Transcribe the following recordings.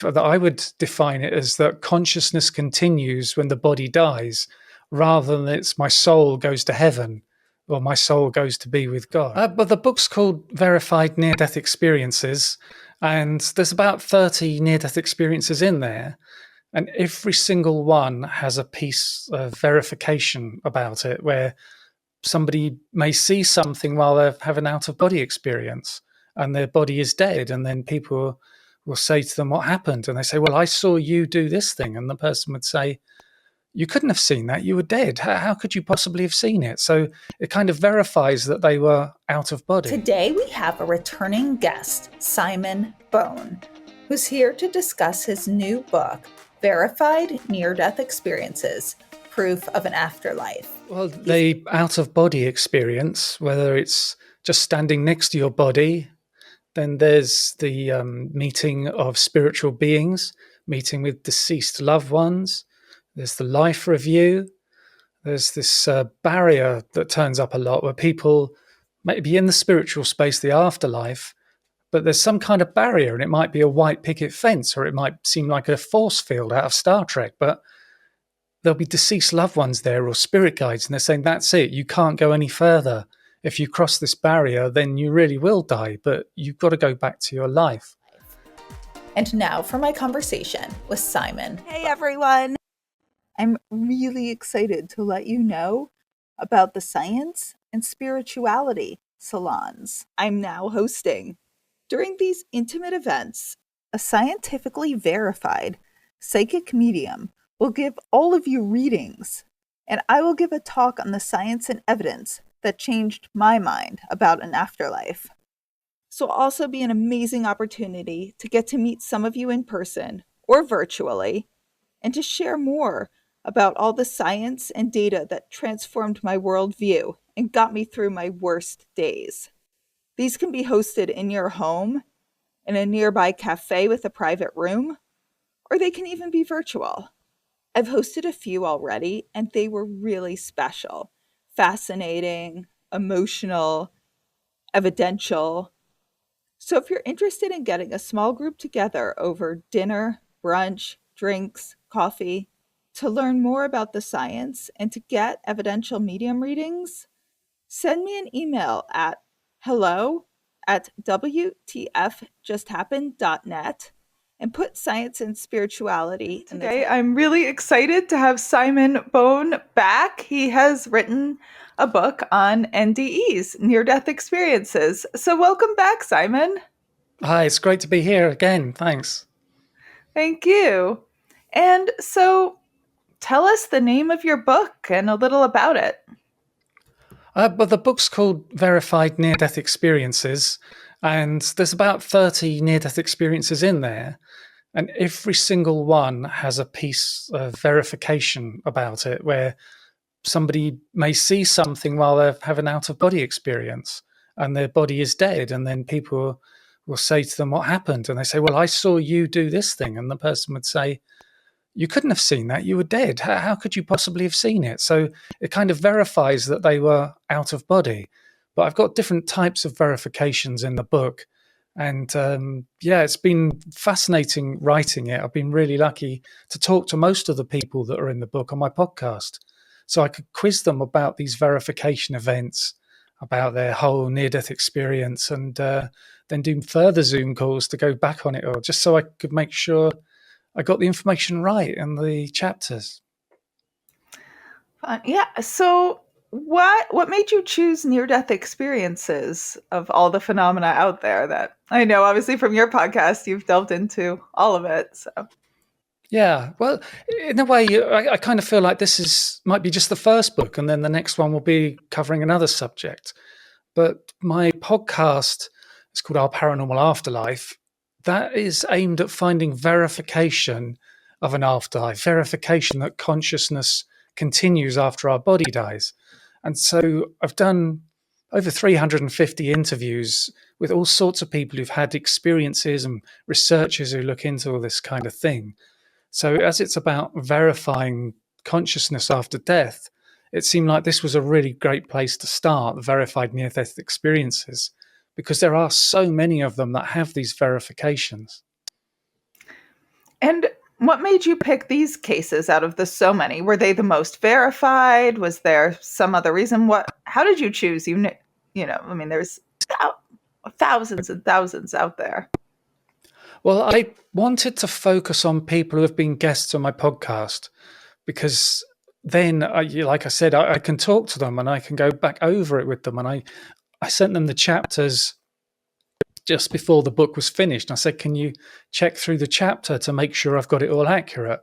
that I would define it as that consciousness continues when the body dies, rather than it's my soul goes to heaven or my soul goes to be with God. But the book's called Verified Near-Death Experiences, and there's about 30 near-death experiences in there. And every single one has a piece of verification about it, where somebody may see something while they're having an out-of-body experience and their body is dead. And then people will say to them, what happened? And they say, well, I saw you do this thing. And the person would say, you couldn't have seen that. You were dead. How could you possibly have seen it? So it kind of verifies that they were out of body. Today we have a returning guest, Simon Bown, who's here to discuss his new book, Verified Near-Death Experiences, Proof of an Afterlife. Well, the out-of-body experience, whether it's just standing next to your body, then there's the meeting of spiritual beings, meeting with deceased loved ones. There's the life review. There's this barrier that turns up a lot where people may be in the spiritual space, the afterlife, but there's some kind of barrier, and it might be a white picket fence, or it might seem like a force field out of Star Trek, but there'll be deceased loved ones there or spirit guides, and they're saying, that's it, you can't go any further. If you cross this barrier, then you really will die, but you've got to go back to your life. And now for my conversation with Simon. Hey everyone! I'm really excited to let you know about the science and spirituality salons I'm now hosting. During these intimate events, a scientifically verified psychic medium will give all of you readings, and I will give a talk on the science and evidence that changed my mind about an afterlife. This will also be an amazing opportunity to get to meet some of you in person or virtually, and to share more about all the science and data that transformed my worldview and got me through my worst days. These can be hosted in your home, in a nearby cafe with a private room, or they can even be virtual. I've hosted a few already, and they were really special, fascinating, emotional, evidential. So if you're interested in getting a small group together over dinner, brunch, drinks, coffee, to learn more about the science and to get evidential medium readings, send me an email at hello@wtfjusthappened.net and put science and spirituality in the Today, I'm really excited to have Simon Bown back. He has written a book on NDEs, near-death experiences. So welcome back, Simon. Hi, it's great to be here again. Thanks. Thank you. And so tell us the name of your book and a little about it. But the book's called Verified Near-Death Experiences, and there's about 30 near-death experiences in there. And every single one has a piece of verification about it, where somebody may see something while they're having an out-of-body experience and their body is dead. And then people will say to them, what happened? And they say, well, I saw you do this thing. And the person would say, you couldn't have seen that. You were dead. How could you possibly have seen it? So it kind of verifies that they were out of body. But I've got different types of verifications in the book. And it's been fascinating writing it. I've been really lucky to talk to most of the people that are in the book on my podcast. So I could quiz them about these verification events, about their whole near-death experience, and then do further Zoom calls to go back on it, or just so I could make sure I got the information right in the chapters. So what made you choose near-death experiences of all the phenomena out there that I know, obviously, from your podcast, you've delved into all of it. So. Yeah, well, in a way, I kind of feel like this might be just the first book, and then the next one will be covering another subject. But my podcast is called Our Paranormal Afterlife. That is aimed at finding verification of an afterlife, verification that consciousness continues after our body dies. And so I've done over 350 interviews with all sorts of people who've had experiences and researchers who look into all this kind of thing. So as it's about verifying consciousness after death, it seemed like this was a really great place to start, the verified near-death experiences, because there are so many of them that have these verifications. And what made you pick these cases out of the so many? Were they the most verified? Was there some other reason? How did you choose? I mean, there's thousands and thousands out there. Well, I wanted to focus on people who have been guests on my podcast because then, like I said, I can talk to them and I can go back over it with them. And I sent them the chapters just before the book was finished. I said, can you check through the chapter to make sure I've got it all accurate?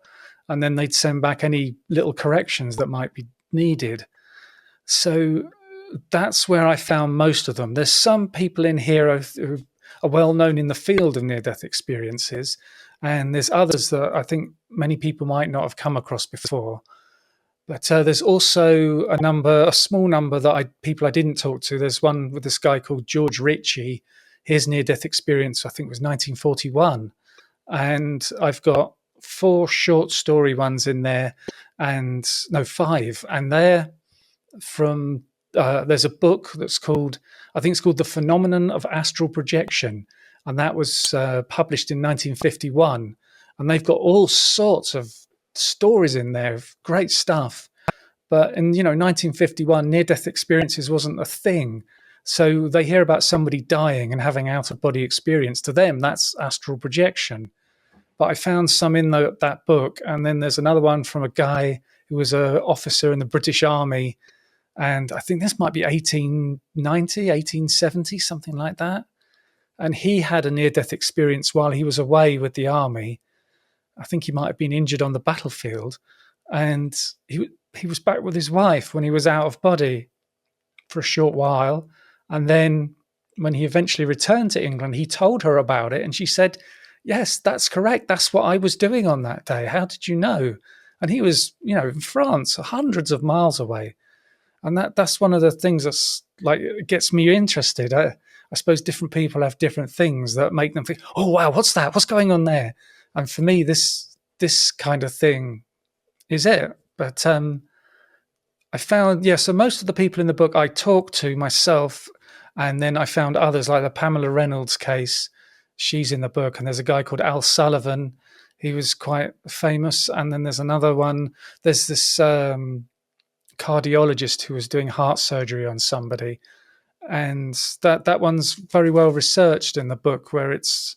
And then they'd send back any little corrections that might be needed. So that's where I found most of them. There's some people in here who are well known in the field of near-death experiences, and there's others that I think many people might not have come across before. But there's also a small number that people I didn't talk to. There's one with this guy called George Ritchie. His near-death experience, I think, was 1941. And I've got 4 short story ones in there, and no, 5. And they're from, there's a book that's called, I think it's called The Phenomenon of Astral Projection. And that was published in 1951. And they've got all sorts of stories in there, great stuff. But in 1951, near-death experiences wasn't a thing. So they hear about somebody dying and having out-of-body experience. To them, that's astral projection. But I found some in that book, and then there's another one from a guy who was an officer in the British Army, and I think this might be 1890, 1870, something like that. And he had a near-death experience while he was away with the army. I think he might have been injured on the battlefield, and he was back with his wife when he was out of body for a short while. And then when he eventually returned to England, he told her about it. And she said, yes, that's correct. That's what I was doing on that day. How did you know? And he was, in France, hundreds of miles away. And that's one of the things that's like, it gets me interested. I suppose different people have different things that make them think, oh, wow, what's that? What's going on there? And for me, this kind of thing is it. But I found, so most of the people in the book I talked to myself, and then I found others like the Pamela Reynolds case. She's in the book, and there's a guy called Al Sullivan. He was quite famous. And then there's another one. There's this cardiologist who was doing heart surgery on somebody. And that one's very well researched in the book, where it's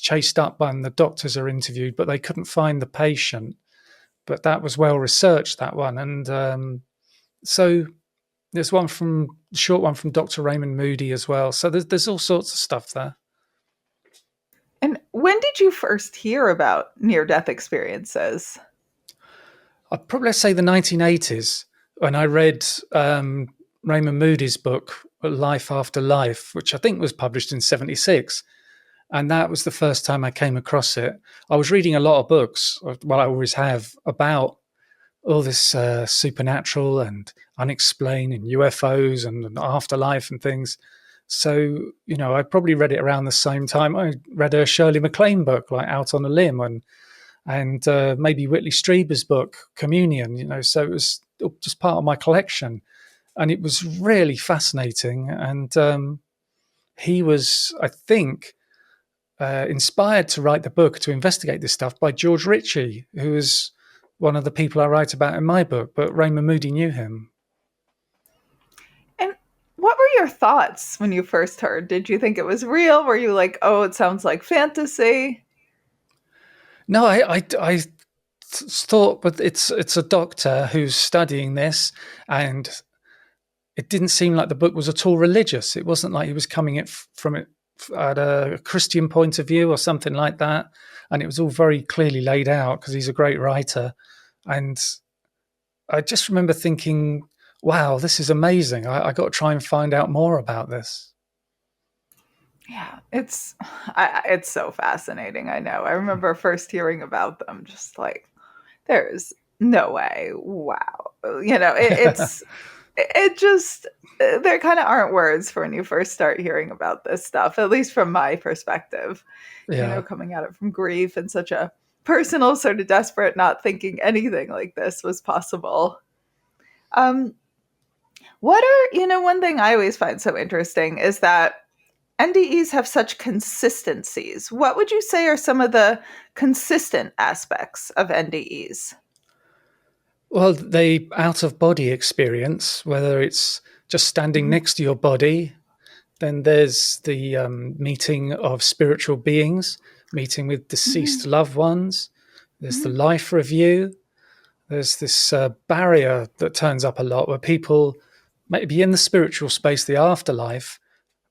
chased up and the doctors are interviewed, but they couldn't find the patient. But that was well researched, that one. And so there's short one from Dr. Raymond Moody as well. So there's all sorts of stuff there. And when did you first hear about near-death experiences? I'd probably say the 1980s, when I read Raymond Moody's book, Life After Life, which I think was published in 1976. And that was the first time I came across it. I was reading a lot of books, well, I always have, about all this supernatural and unexplained and UFOs and afterlife and things. So, I probably read it around the same time. I read a Shirley MacLaine book, like Out on a Limb, and maybe Whitley Strieber's book, Communion, so it was just part of my collection. And it was really fascinating. And he was, I think, inspired to write the book, to investigate this stuff, by George Ritchie, who was one of the people I write about in my book, but Raymond Moody knew him. And what were your thoughts when you first heard? Did you think it was real? Were you like, oh, it sounds like fantasy? No, I thought, but it's a doctor who's studying this, and it didn't seem like the book was at all religious. It wasn't like he was coming from it at a Christian point of view or something like that. And it was all very clearly laid out because he's a great writer. And I just remember thinking, wow, this is amazing. I got to try and find out more about this. Yeah, it's so fascinating. I know. I remember first hearing about them, just like, there's no way. Wow. It just, there kind of aren't words for when you first start hearing about this stuff, at least from my perspective, coming at it from grief and such a personal, sort of desperate, not thinking anything like this was possible. One thing I always find so interesting is that NDEs have such consistencies. What would you say are some of the consistent aspects of NDEs? Well, the out-of-body experience, whether it's just standing next to your body, then there's the meeting of spiritual beings, meeting with deceased loved ones. There's the life review. There's this barrier that turns up a lot where people may be in the spiritual space, the afterlife,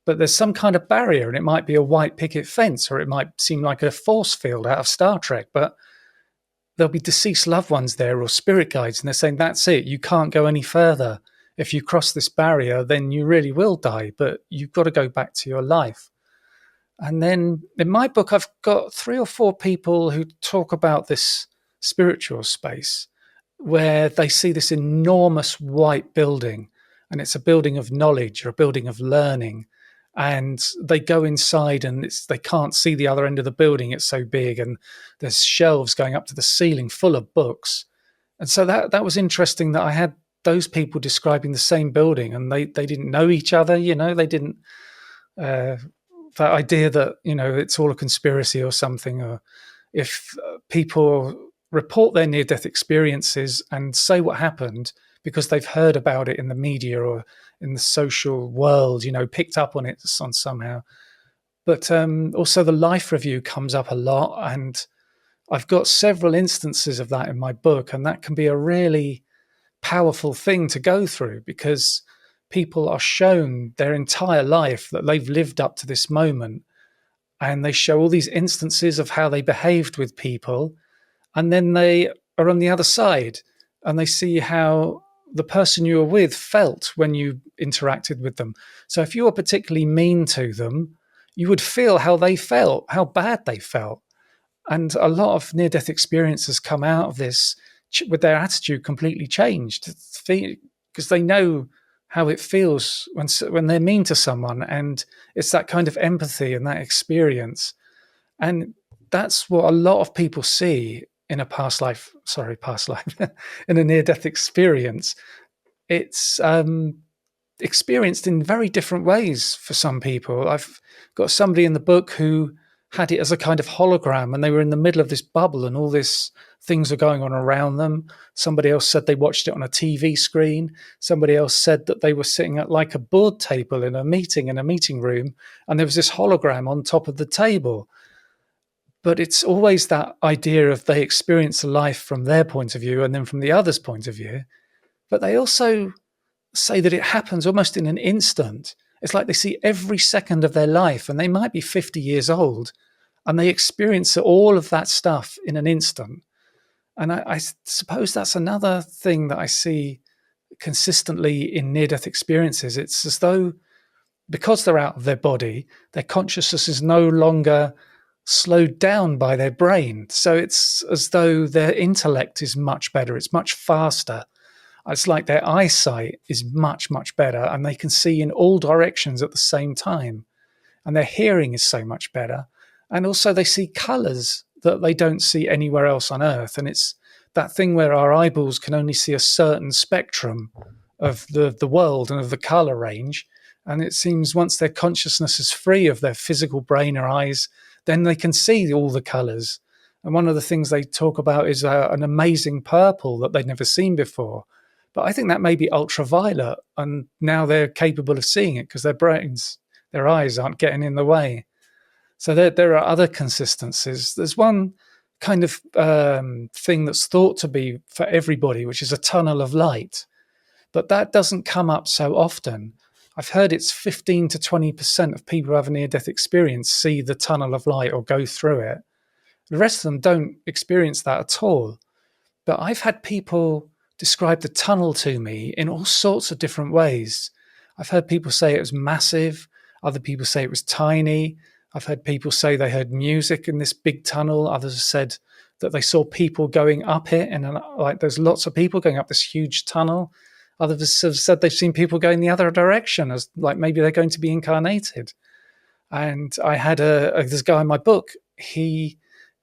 but there's some kind of barrier, and it might be a white picket fence, or it might seem like a force field out of Star Trek, but there'll be deceased loved ones there or spirit guides, and they're saying, that's it, you can't go any further. If you cross this barrier, then you really will die, but you've got to go back to your life. And then in my book, I've got 3 or 4 people who talk about this spiritual space where they see this enormous white building, and it's a building of knowledge or a building of learning. And they go inside and they can't see the other end of the building. It's so big, and there's shelves going up to the ceiling full of books. And so that was interesting that I had those people describing the same building, and they didn't know each other. They didn't, that idea that, it's all a conspiracy or something, or if people report their near-death experiences and say what happened because they've heard about it in the media or in the social world, picked up on it somehow. But also the life review comes up a lot, and I've got several instances of that in my book, and that can be a really powerful thing to go through because people are shown their entire life that they've lived up to this moment, and they show all these instances of how they behaved with people, and then they are on the other side and they see how the person you were with felt when you interacted with them. So if you were particularly mean to them, you would feel how they felt, how bad they felt. And a lot of near-death experiences come out of this with their attitude completely changed because they know how it feels when they're mean to someone. And it's that kind of empathy and that experience. And that's what a lot of people see in a past life, in a near-death experience. It's experienced in very different ways for some people. I've got somebody in the book who had it as a kind of hologram, and they were in the middle of this bubble and all this things are going on around them. Somebody else said they watched it on a TV screen. Somebody else said that they were sitting at like a board table in a meeting room, and there was this hologram on top of the table. But it's always that idea of they experience life from their point of view and then from the other's point of view. But they also say that it happens almost in an instant. It's like they see every second of their life, and they might be 50 years old, and they experience all of that stuff in an instant. And I suppose that's another thing that I see consistently in near-death experiences. It's as though, because they're out of their body, their consciousness is no longer slowed down by their brain. So it's as though their intellect is much better. It's much faster. It's like their eyesight is much, much better, and they can see in all directions at the same time. And their hearing is so much better. And also they see colors that they don't see anywhere else on Earth. And it's that thing where our eyeballs can only see a certain spectrum of the world and of the color range. And it seems once their consciousness is free of their physical brain or eyes, then they can see all the colors. And one of the things they talk about is an amazing purple that they'd never seen before. But I think that may be ultraviolet, and now they're capable of seeing it because their eyes aren't getting in the way. So there are other consistencies. There's one kind of thing that's thought to be for everybody, which is a tunnel of light. But that doesn't come up so often. I've heard it's 15 to 20% of people who have a near-death experience see the tunnel of light or go through it. The rest of them don't experience that at all. But I've had people describe the tunnel to me in all sorts of different ways. I've heard people say it was massive. Other people say it was tiny. I've heard people say they heard music in this big tunnel. Others have said that they saw people going up it, and like there's lots of people going up this huge tunnel. Others have said they've seen people going the other direction, as like maybe they're going to be incarnated. And I had this guy in my book.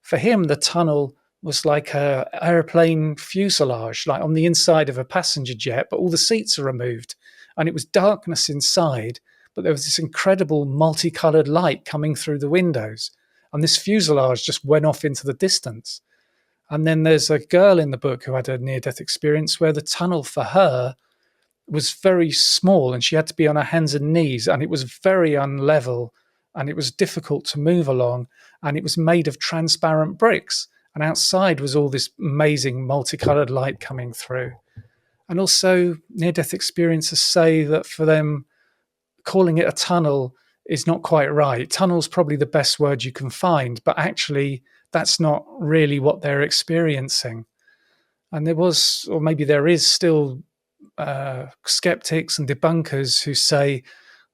For him, the tunnel was like a airplane fuselage, like on the inside of a passenger jet, but all the seats are removed, and it was darkness inside, but there was this incredible multicolored light coming through the windows. And this fuselage just went off into the distance. And then there's a girl in the book who had a near-death experience where the tunnel for her was very small and she had to be on her hands and knees, and it was very unlevel and it was difficult to move along, and it was made of transparent bricks. And outside was all this amazing multicolored light coming through. And also near-death experiencers say that for them, calling it a tunnel is not quite right. Tunnel's probably the best word you can find, but actually that's not really what they're experiencing. And there was, or maybe there is still, skeptics and debunkers who say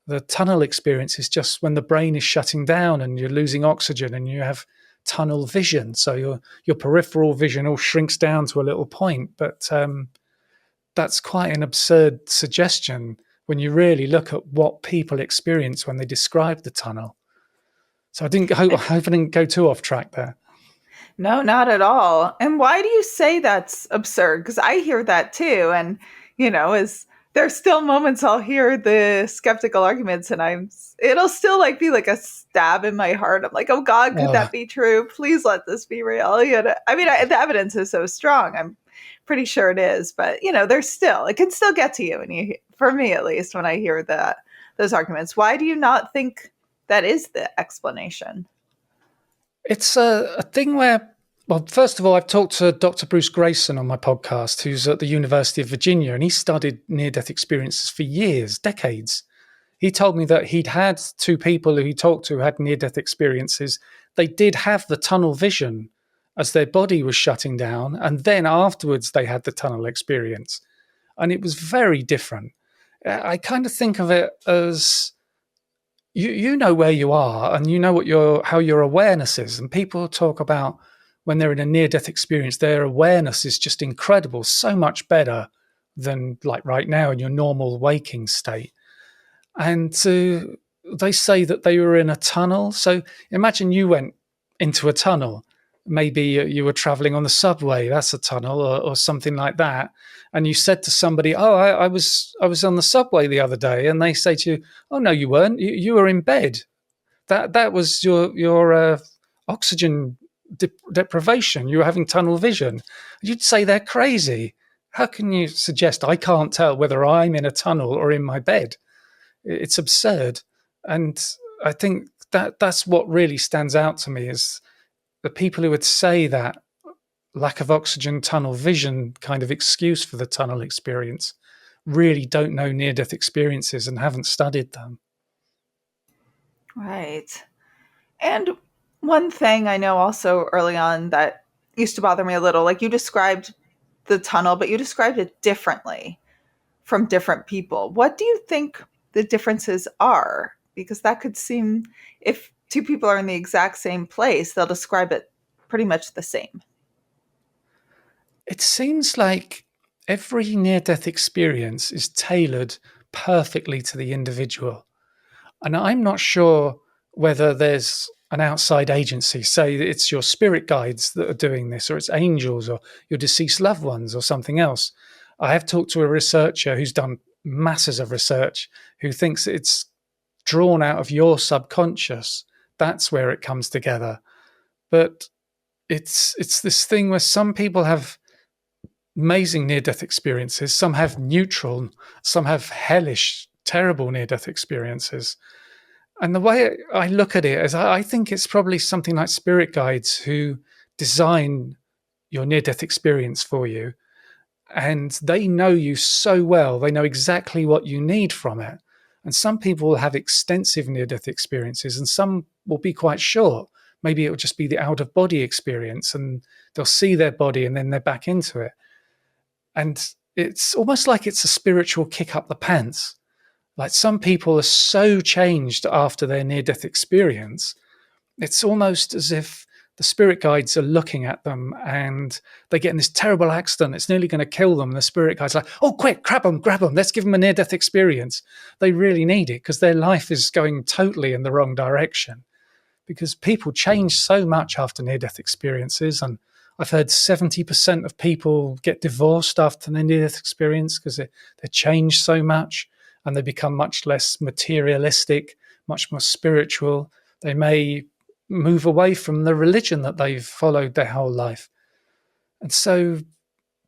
the tunnel experience is just when the brain is shutting down and you're losing oxygen and you have tunnel vision. So your peripheral vision all shrinks down to a little point. But that's quite an absurd suggestion when you really look at what people experience when they describe the tunnel. So I hope I didn't go too off track there. No, not at all. And why do you say that's absurd? Because I hear that too. And, there's still moments I'll hear the skeptical arguments and it'll still be like a stab in my heart. I'm like, oh God, could that be true? Please let this be real. The evidence is so strong. I'm pretty sure it is, but it can still get to you. For me, at least, when I hear those arguments, why do you not think that is the explanation? It's a thing where, well, first of all, I've talked to Dr. Bruce Grayson on my podcast, who's at the University of Virginia, and he studied near-death experiences for years, decades. He told me that he'd had two people who he talked to who had near-death experiences. They did have the tunnel vision as their body was shutting down, and then afterwards they had the tunnel experience. And it was very different. I kind of think of it as you know where you are and you know how your awareness is. And people talk about when they're in a near-death experience, their awareness is just incredible, so much better than like right now in your normal waking state. And they say that they were in a tunnel. So imagine you went into a tunnel. Maybe you were traveling on the subway, that's a tunnel, or something like that. And you said to somebody, oh, I was on the subway the other day. And they say to you, oh, no, you weren't. You were in bed. That was your oxygen deprivation. You were having tunnel vision. You'd say they're crazy. How can you suggest I can't tell whether I'm in a tunnel or in my bed? It's absurd. And I think that's what really stands out to me is the people who would say that lack of oxygen tunnel vision kind of excuse for the tunnel experience really don't know near-death experiences and haven't studied them. Right. And one thing I know also early on that used to bother me a little, like you described the tunnel, but you described it differently from different people. What do you think the differences are? Because that could seem, if two people are in the exact same place, they'll describe it pretty much the same. It seems like every near-death experience is tailored perfectly to the individual. And I'm not sure whether there's an outside agency, say it's your spirit guides that are doing this, or it's angels, or your deceased loved ones, or something else. I have talked to a researcher who's done masses of research who thinks it's drawn out of your subconscious. That's where it comes together. But it's this thing where some people have amazing near-death experiences, some have neutral, some have hellish, terrible near-death experiences. And the way I look at it is I think it's probably something like spirit guides who design your near-death experience for you. And they know you so well, they know exactly what you need from it. And some people will have extensive near-death experiences and some will be quite short. Maybe it will just be the out-of-body experience and they'll see their body and then they're back into it. And it's almost like it's a spiritual kick up the pants. Like some people are so changed after their near-death experience, it's almost as if the spirit guides are looking at them and they get in this terrible accident. It's nearly going to kill them. And the spirit guides are like, oh, quick, grab them. Let's give them a near-death experience. They really need it because their life is going totally in the wrong direction. Because people change so much after near-death experiences. And I've heard 70% of people get divorced after their near-death experience because they change so much. and they become much less materialistic, much more spiritual. They may move away from the religion that they've followed their whole life. And so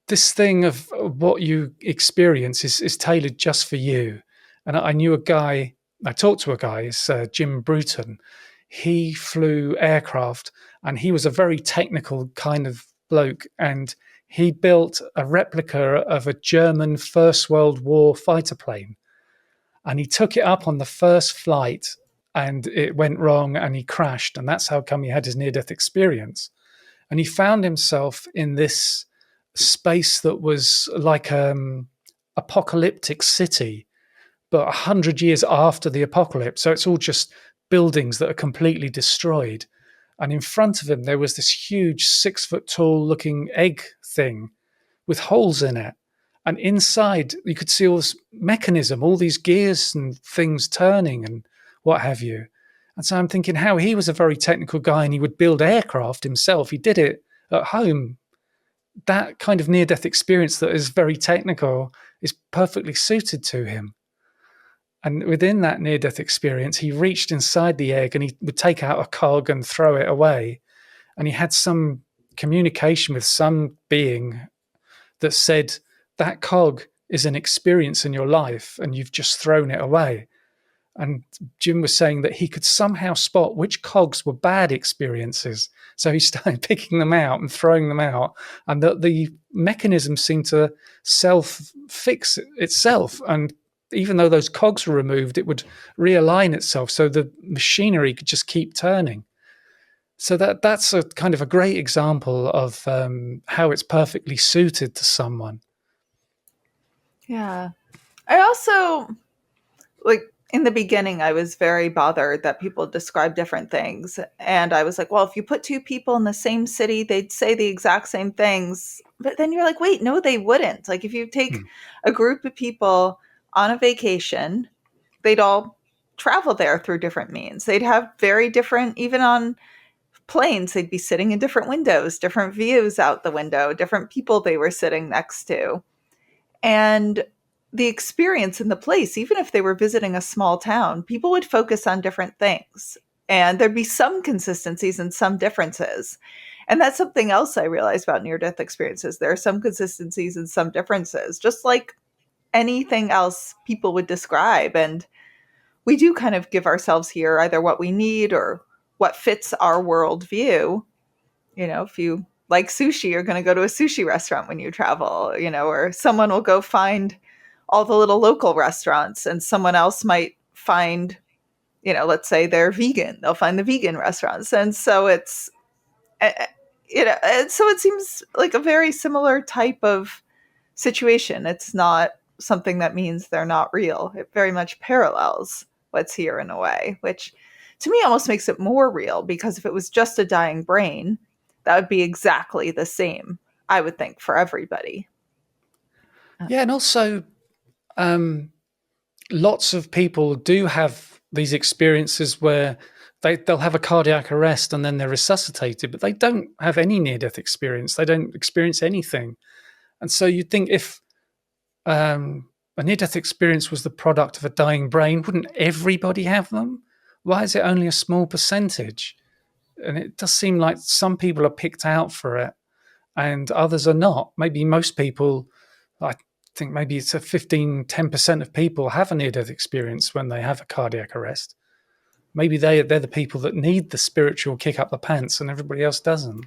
this thing of what you experience is tailored just for you. And I talked to a guy, it's Jim Bruton. He flew aircraft, and he was a very technical kind of bloke. And he built a replica of a German First World War fighter plane. And he took it up on the first flight, and it went wrong and he crashed. And that's how come he had his near-death experience. And he found himself in this space that was like apocalyptic city, but 100 years after the apocalypse. So it's all just buildings that are completely destroyed. And in front of him, there was this huge 6-foot tall looking egg thing with holes in it. And inside, you could see all this mechanism, all these gears and things turning and what have you. And so I'm thinking how he was a very technical guy and he would build aircraft himself. He did it at home. That kind of near-death experience that is very technical is perfectly suited to him. And within that near-death experience, he reached inside the egg and he would take out a cog and throw it away. And he had some communication with some being that said, that cog is an experience in your life and you've just thrown it away. And Jim was saying that he could somehow spot which cogs were bad experiences. So he started picking them out and throwing them out, and that the mechanism seemed to self-fix itself. And even though those cogs were removed, it would realign itself. So the machinery could just keep turning. So that's a kind of a great example of how it's perfectly suited to someone. Yeah. I also, like, in the beginning, I was very bothered that people describe different things. And I was like, well, if you put two people in the same city, they'd say the exact same things. But then you're like, wait, no, they wouldn't. Like, if you take a group of people on a vacation, they'd all travel there through different means. They'd have very different, even on planes, they'd be sitting in different windows, different views out the window, different people they were sitting next to. And the experience in the place, even if they were visiting a small town, people would focus on different things. And there'd be some consistencies and some differences. And that's something else I realized about near-death experiences. There are some consistencies and some differences, just like anything else people would describe. And we do kind of give ourselves here either what we need or what fits our worldview. You know, if you like sushi, you're going to go to a sushi restaurant when you travel, you know, or someone will go find all the little local restaurants, and someone else might find, you know, let's say they're vegan, they'll find the vegan restaurants. And so it's, you know, and so it seems like a very similar type of situation. It's not something that means they're not real. It very much parallels what's here in a way, which to me almost makes it more real, because if it was just a dying brain, that would be exactly the same, I would think, for everybody. Yeah, and also lots of people do have these experiences where they'll have a cardiac arrest and then they're resuscitated, but they don't have any near-death experience. They don't experience anything. And so you'd think if a near-death experience was the product of a dying brain, wouldn't everybody have them? Why is it only a small percentage? And it does seem like some people are picked out for it and others are not. Maybe most people, I think maybe it's a 10% of people have a near-death experience when they have a cardiac arrest. Maybe they're the people that need the spiritual kick up the pants and everybody else doesn't.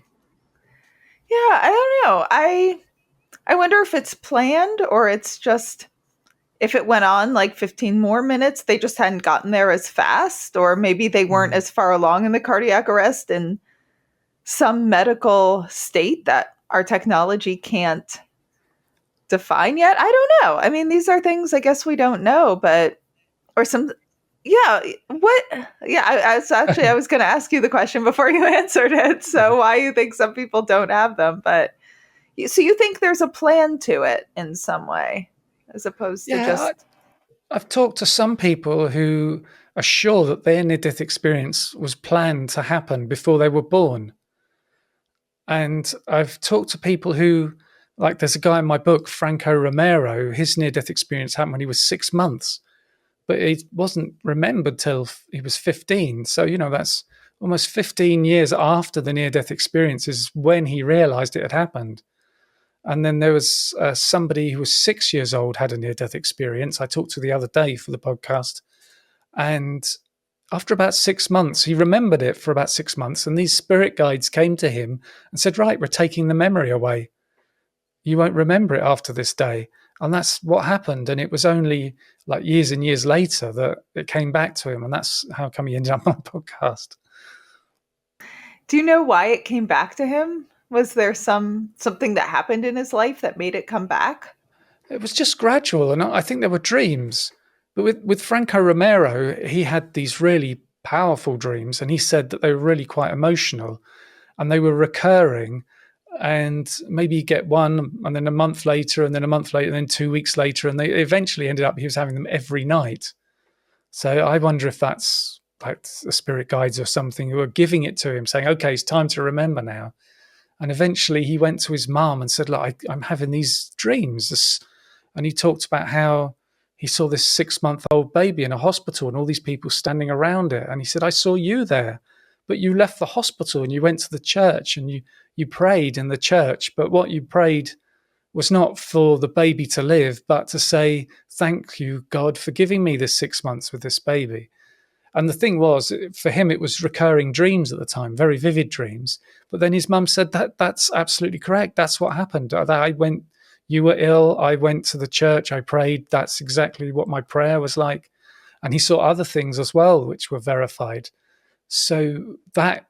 Yeah, I don't know. I wonder if it's planned or it's just, if it went on like 15 more minutes, they just hadn't gotten there as fast, or maybe they weren't as far along in the cardiac arrest in some medical state that our technology can't define yet. I don't know. I mean, these are things I guess we don't know, but, or some, yeah, what, yeah, I was going to ask you the question before you answered it. So why you think some people don't have them, but so you think there's a plan to it in some way, as opposed to just... I've talked to some people who are sure that their near-death experience was planned to happen before they were born. And I've talked to people who, like there's a guy in my book, Franco Romero, his near-death experience happened when he was 6 months. but he wasn't remembered till he was 15. So, that's almost 15 years after the near-death experience is when he realized it had happened. And then there was somebody who was 6 years old had a near-death experience. I talked to the other day for the podcast. And after about 6 months, he remembered it for about 6 months. And these spirit guides came to him and said, right, we're taking the memory away. You won't remember it after this day. And that's what happened. And it was only like years and years later that it came back to him. And that's how come he ended up on a podcast. Do you know why it came back to him? Was there something that happened in his life that made it come back? It was just gradual. And I think there were dreams. But with Franco Romero, he had these really powerful dreams. And he said that they were really quite emotional. And they were recurring. And maybe you get one, and then a month later, and then a month later, and then 2 weeks later. And they eventually ended up, he was having them every night. So I wonder if that's like the spirit guides or something who are giving it to him, saying, okay, it's time to remember now. And eventually he went to his mom and said, look, I'm having these dreams. And he talked about how he saw this 6-month-old baby in a hospital and all these people standing around it. And he said, I saw you there, but you left the hospital and you went to the church and you prayed in the church. But what you prayed was not for the baby to live, but to say, thank you, God, for giving me this 6 months with this baby. And the thing was, for him, it was recurring dreams at the time, very vivid dreams. But then his mum said that's absolutely correct. That's what happened. You were ill. I went to the church. I prayed. That's exactly what my prayer was like. And he saw other things as well, which were verified. So that,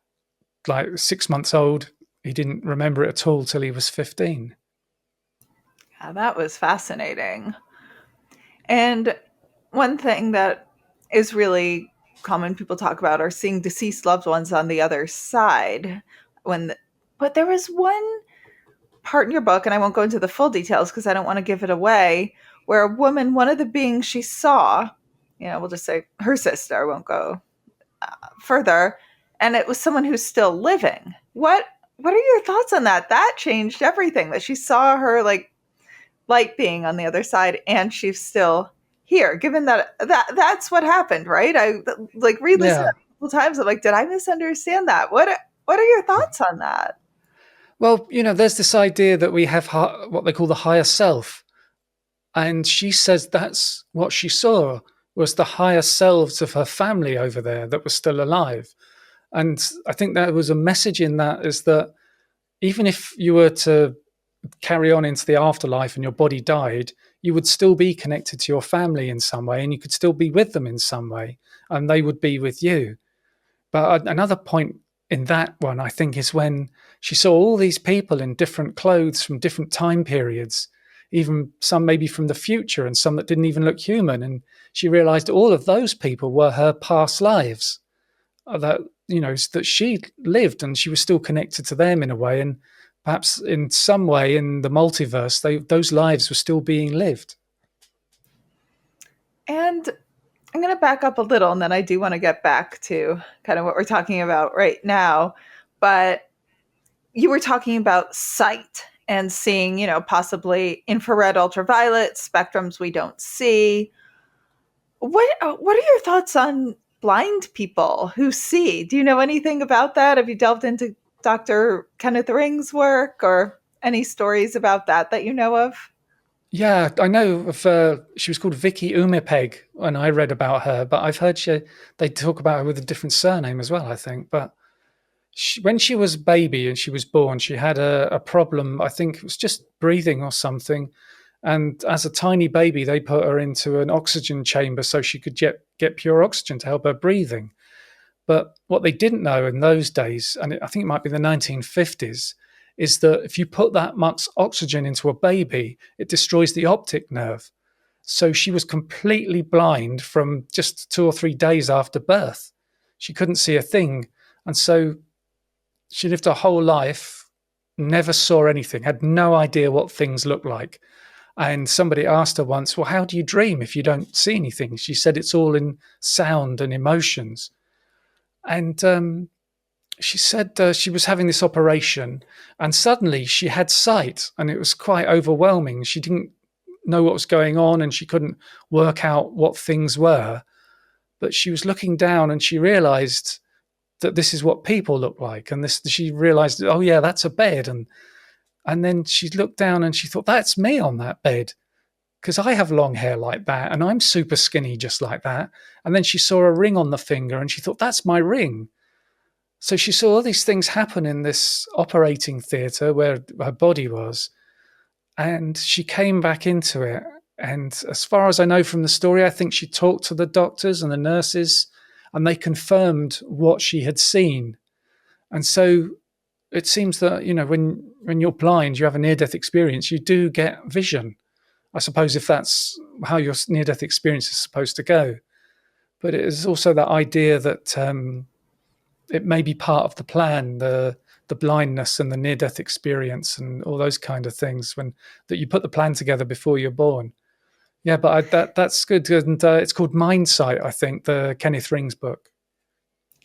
like 6 months old, he didn't remember it at all till he was 15. Yeah, that was fascinating. And one thing that is really common people talk about are seeing deceased loved ones on the other side. But there was one part in your book, and I won't go into the full details because I don't want to give it away, where a woman, one of the beings she saw, we'll just say her sister, won't go further, and it was someone who's still living. What are your thoughts on that? That changed everything, that she saw her like light being on the other side and she's still here, given that's what happened, right? I like re-listened a couple times. I'm like, did I misunderstand that? What are your thoughts on that? Well, there's this idea that we have what they call the higher self. And she says that's what she saw was the higher selves of her family over there that were still alive. And I think there was a message in that, is that even if you were to carry on into the afterlife and your body died, you would still be connected to your family in some way, and you could still be with them in some way, and they would be with you. But another point in that one, I think, is when she saw all these people in different clothes from different time periods, even some maybe from the future and some that didn't even look human. And she realized all of those people were her past lives, that she lived, and she was still connected to them in a way. And perhaps in some way in the multiverse, those lives were still being lived. And I'm going to back up a little, and then I do want to get back to kind of what we're talking about right now. But you were talking about sight and seeing, possibly infrared, ultraviolet spectrums we don't see. What are your thoughts on blind people who see? Do you know anything about that? Have you delved into Dr. Kenneth Ring's work or any stories about that you know of? Yeah, I know of. She was called Vicky Umipeg when I read about her, but I've heard they talk about her with a different surname as well, I think. But when she was a baby and she was born, she had a problem. I think it was just breathing or something. And as a tiny baby, they put her into an oxygen chamber so she could get pure oxygen to help her breathing. But what they didn't know in those days, and I think it might be the 1950s, is that if you put that much oxygen into a baby, it destroys the optic nerve. So she was completely blind from just 2 or 3 days after birth. She couldn't see a thing. And so she lived her whole life, never saw anything, had no idea what things looked like. And somebody asked her once, well, how do you dream if you don't see anything? She said it's all in sound and emotions. And she said she was having this operation and suddenly she had sight, and it was quite overwhelming. She didn't know what was going on, and she couldn't work out what things were. But she was looking down and she realized that this is what people look like. And she realized, oh yeah, that's a bed. And then she looked down and she thought, that's me on that bed, because I have long hair like that and I'm super skinny just like that. And then she saw a ring on the finger and she thought, that's my ring. So she saw all these things happen in this operating theatre where her body was. And she came back into it. And as far as I know from the story, I think she talked to the doctors and the nurses, and they confirmed what she had seen. And so it seems that, when you're blind, you have a near-death experience, you do get vision. I suppose if that's how your near-death experience is supposed to go. But it is also that idea that it may be part of the plan, the blindness and the near-death experience and all those kind of things that you put the plan together before you're born. Yeah, but that's good. And it's called Mindsight, I think, the Kenneth Ring's book.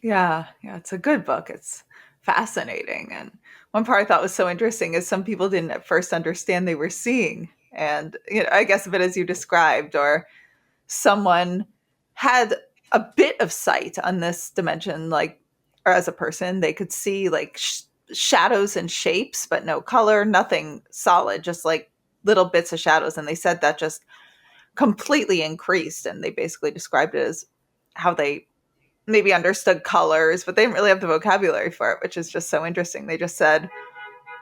Yeah, it's a good book. It's fascinating. And one part I thought was so interesting is some people didn't at first understand they were seeing. And I guess a bit as you described, or someone had a bit of sight on this dimension, like, or as a person, they could see like shadows and shapes, but no color, nothing solid, just like little bits of shadows. And they said that just completely increased. And they basically described it as how they maybe understood colors, but they didn't really have the vocabulary for it, which is just so interesting. They just said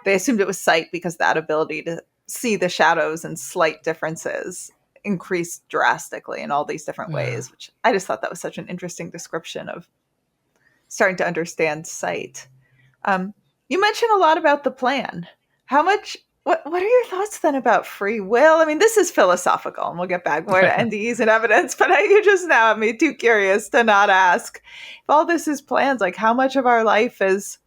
they assumed it was sight because that ability to see the shadows and slight differences increased drastically in all these different ways, which I just thought that was such an interesting description of starting to understand sight. You mentioned a lot about the plan. What are your thoughts then about free will? I mean, this is philosophical, and we'll get back more to NDEs and evidence, but you just now have me too curious to not ask. If all this is plans, like how much of our life is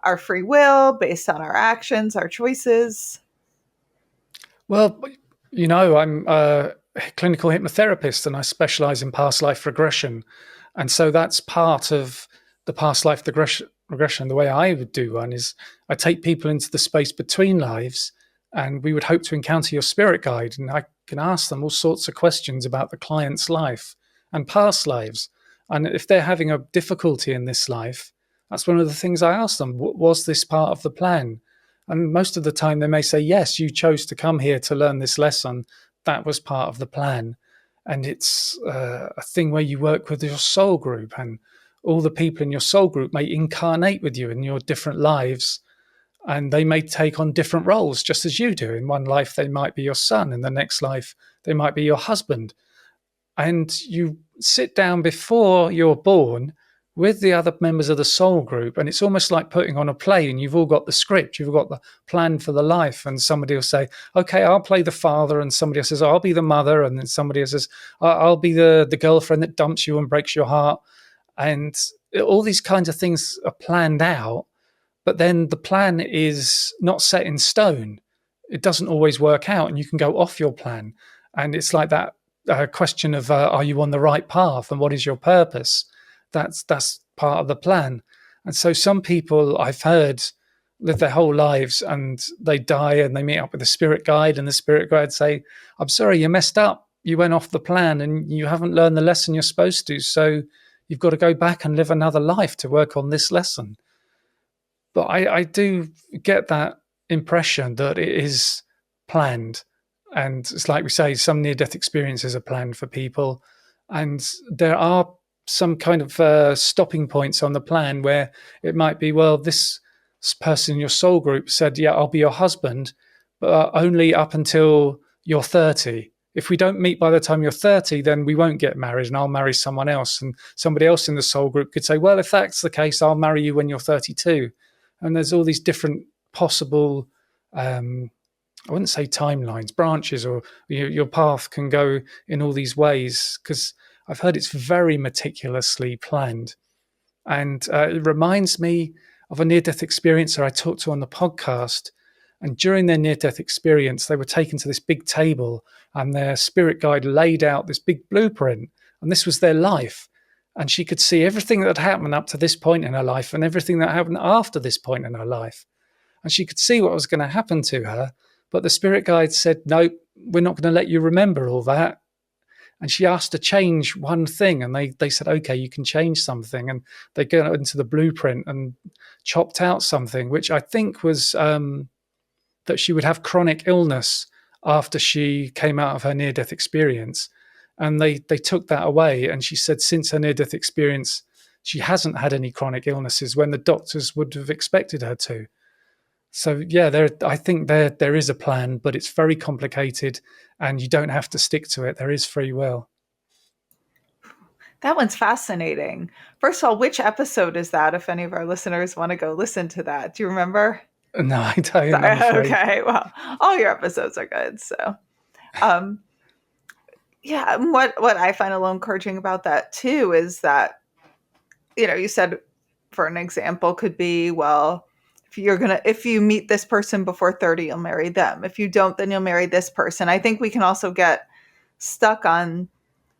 our free will based on our actions, our choices? Well, I'm a clinical hypnotherapist and I specialize in past life regression. And so that's part of the past life regression. The way I would do one is I take people into the space between lives, and we would hope to encounter your spirit guide. And I can ask them all sorts of questions about the client's life and past lives. And if they're having a difficulty in this life, that's one of the things I ask them. Was this part of the plan? And most of the time they may say, yes, you chose to come here to learn this lesson. That was part of the plan. And it's a thing where you work with your soul group, and all the people in your soul group may incarnate with you in your different lives, and they may take on different roles just as you do. In one life, they might be your son. In the next life, they might be your husband. And you sit down before you're born with the other members of the soul group, and it's almost like putting on a play, and you've all got the script, you've got the plan for the life, and somebody will say, okay, I'll play the father, and somebody else says, I'll be the mother, and then somebody else says, I'll be the girlfriend that dumps you and breaks your heart. And all these kinds of things are planned out, but then the plan is not set in stone. It doesn't always work out, and you can go off your plan. And it's like that question of, are you on the right path, and what is your purpose? That's part of the plan. And so some people I've heard live their whole lives and they die and they meet up with the spirit guide, and the spirit guide say, I'm sorry, you messed up. You went off the plan and you haven't learned the lesson you're supposed to. So you've got to go back and live another life to work on this lesson. But I do get that impression that it is planned. And it's like we say, some near-death experiences are planned for people. And there are some kind of stopping points on the plan where it might be, well, this person in your soul group said, yeah, I'll be your husband, but only up until you're 30. If we don't meet by the time you're 30, then we won't get married and I'll marry someone else. And somebody else in the soul group could say, well, if that's the case, I'll marry you when you're 32. And there's all these different possible, I wouldn't say timelines, branches, or your path can go in all these ways, because I've heard it's very meticulously planned. And it reminds me of a near-death experiencer I talked to on the podcast. And during their near-death experience, they were taken to this big table and their spirit guide laid out this big blueprint. And this was their life. And she could see everything that had happened up to this point in her life and everything that happened after this point in her life. And she could see what was going to happen to her. But the spirit guide said, nope, we're not going to let you remember all that. And she asked to change one thing, and they said, okay, you can change something. And they got into the blueprint and chopped out something, which I think was that she would have chronic illness after she came out of her near-death experience. And they took that away. And she said since her near-death experience, she hasn't had any chronic illnesses when the doctors would have expected her to. So yeah, I think there is a plan, but it's very complicated, and you don't have to stick to it. There is free will. That one's fascinating. First of all, which episode is that? If any of our listeners want to go listen to that, do you remember? No, I don't. I'm afraid. Okay, well, all your episodes are good. So, yeah, what I find a little encouraging about that too is that, you said, for an example, could be, well, if you meet this person before 30, you'll marry them. If you don't, then you'll marry this person. I think we can also get stuck on,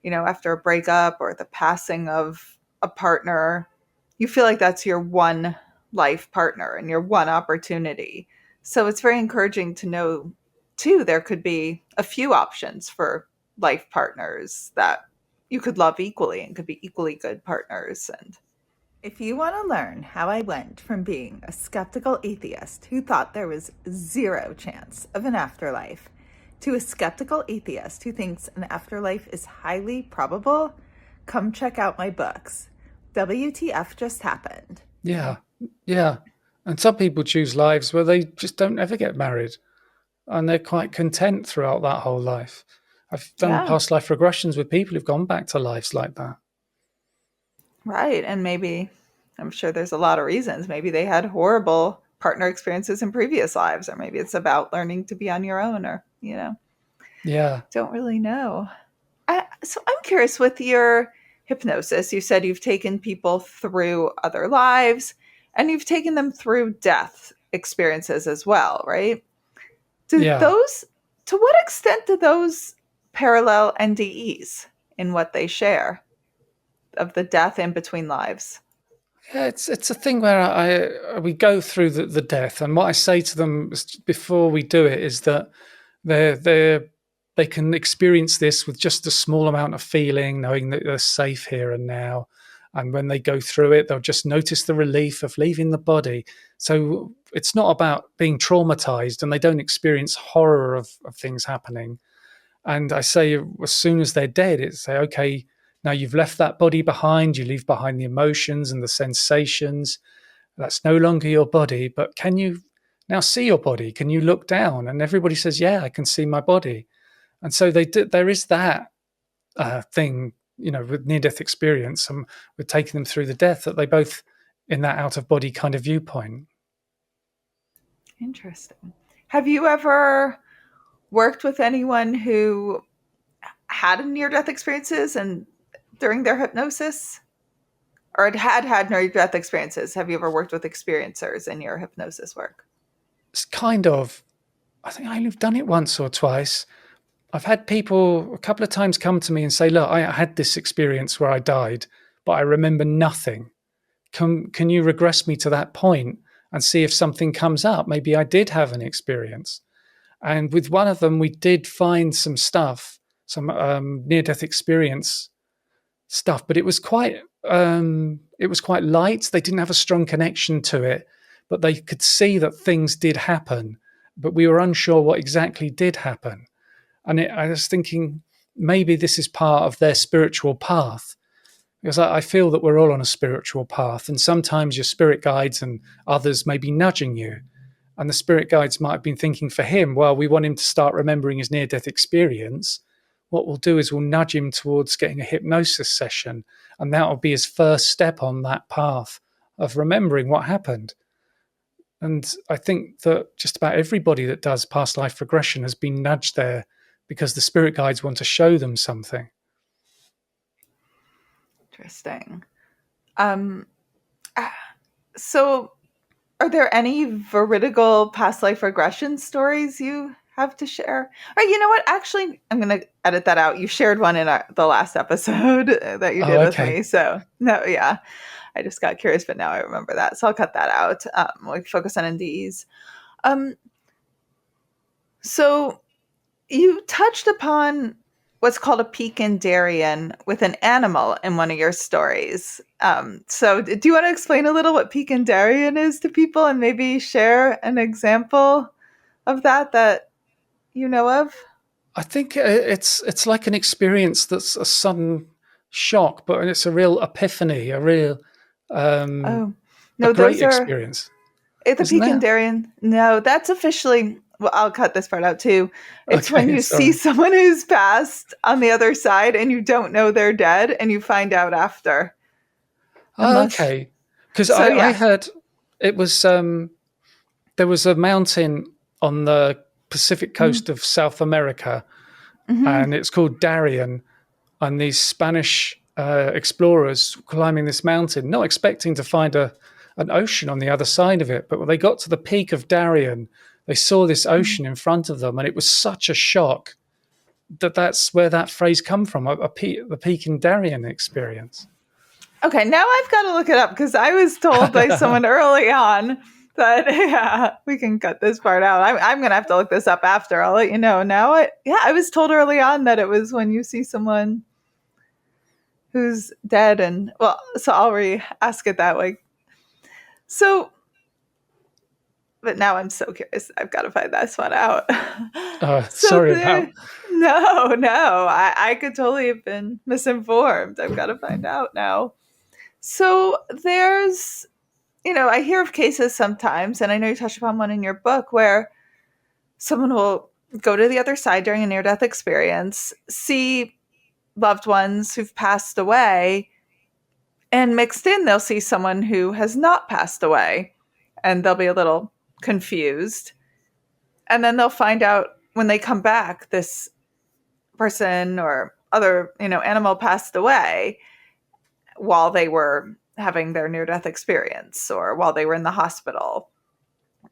after a breakup or the passing of a partner, you feel like that's your one life partner and your one opportunity. So it's very encouraging to know, too, there could be a few options for life partners that you could love equally and could be equally good partners. And if you want to learn how I went from being a skeptical atheist who thought there was zero chance of an afterlife to a skeptical atheist who thinks an afterlife is highly probable, come check out my books. WTF Just Happened. Yeah. And some people choose lives where they just don't ever get married, and they're quite content throughout that whole life. I've done past life regressions with people who've gone back to lives like that. Right. And maybe, I'm sure there's a lot of reasons. Maybe they had horrible partner experiences in previous lives, or maybe it's about learning to be on your own, or, Yeah. Don't really know. So I'm curious, with your hypnosis, you said you've taken people through other lives and you've taken them through death experiences as well, right? To what extent do those parallel NDEs in what they share of the death in between lives? Yeah, it's a thing where we go through the death, and what I say to them before we do it is that they can experience this with just a small amount of feeling, knowing that they're safe here and now. And when they go through it, they'll just notice the relief of leaving the body. So it's not about being traumatized, and they don't experience horror of things happening. And I say, as soon as they're dead, it's say, okay, now you've left that body behind, you leave behind the emotions and the sensations. That's no longer your body, but can you now see your body? Can you look down? And everybody says, yeah, I can see my body. And so there is that thing, with near-death experience, and we're taking them through the death, that they both in that out-of-body kind of viewpoint. Interesting. Have you ever worked with anyone who had near-death experiences and during their hypnosis, or had near-death experiences? Have you ever worked with experiencers in your hypnosis work? It's kind of, I think I've done it once or twice. I've had people a couple of times come to me and say, look, I had this experience where I died, but I remember nothing. Can you regress me to that point and see if something comes up? Maybe I did have an experience. And with one of them, we did find some stuff, some near-death experience stuff, but it was quite light. They didn't have a strong connection to it, but they could see that things did happen, but we were unsure what exactly did happen. And I was thinking, maybe this is part of their spiritual path, because I feel that we're all on a spiritual path, and sometimes your spirit guides and others may be nudging you. And the spirit guides might have been thinking for him, well, we want him to start remembering his near-death experience. What we'll do is we'll nudge him towards getting a hypnosis session, and that will be his first step on that path of remembering what happened. And I think that just about everybody that does past life regression has been nudged there because the spirit guides want to show them something. Interesting. So are there any veridical past life regression stories you have to share? Or you know what? Actually, I'm going to edit that out. You shared one in the last episode that you did with me. So no, yeah, I just got curious, but now I remember that. So I'll cut that out. We focus on NDEs. So you touched upon what's called a peak in Darien with an animal in one of your stories. So do you want to explain a little what peak in Darien is to people and maybe share an example of that you know of? I think it's like an experience that's a sudden shock, but it's a real epiphany, a real Oh, a no, great those are experience, at the isn't peak in there? Darien. No, that's officially, well, I'll cut this part out too. It's when Okay, you see sorry. someone who's passed on the other side and you don't know they're dead and you find out after. Oh, Unless, okay, because so I yeah. heard it was there was a mountain on the Pacific coast of South America, Mm-hmm. and it's called Darien. And these Spanish explorers climbing this mountain, not expecting to find an ocean on the other side of it, but when they got to the peak of Darien, they saw this ocean in front of them, and it was such a shock that that's where that phrase come from, the peak in Darien experience. Okay, now I've got to look it up because I was told by someone early on that, yeah, we can cut this part out. I'm going to have to look this up after. I'll let you know. Now, I was told early on that it was when you see someone who's dead, and well, so I'll ask it that way. So, but now I'm so curious. I've got to find this one out. So Sorry there, about. no, I could totally have been misinformed. I've got to find out now. So there's, I hear of cases sometimes, and I know you touched upon one in your book where someone will go to the other side during a near-death experience, see loved ones who've passed away, and mixed in, they'll see someone who has not passed away, and they'll be a little confused. And then they'll find out when they come back, this person or other, animal passed away while they were having their near-death experience or while they were in the hospital.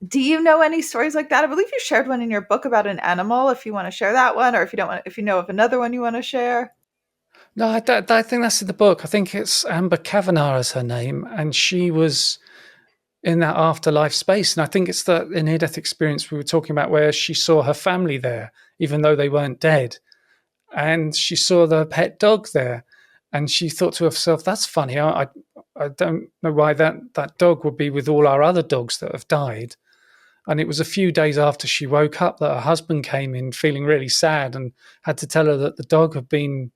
Do you know any stories like that? I believe you shared one in your book about an animal. If you want to share that one, or if you don't want, if you know of another one you want to share. No, I think that's in the book. I think it's Amber Kavanagh is her name, and she was in that afterlife space. And I think it's the near-death experience we were talking about where she saw her family there, even though they weren't dead. And she saw the pet dog there. And she thought to herself, that's funny. I don't know why that dog would be with all our other dogs that have died. And it was a few days after she woke up that her husband came in feeling really sad and had to tell her that the dog had been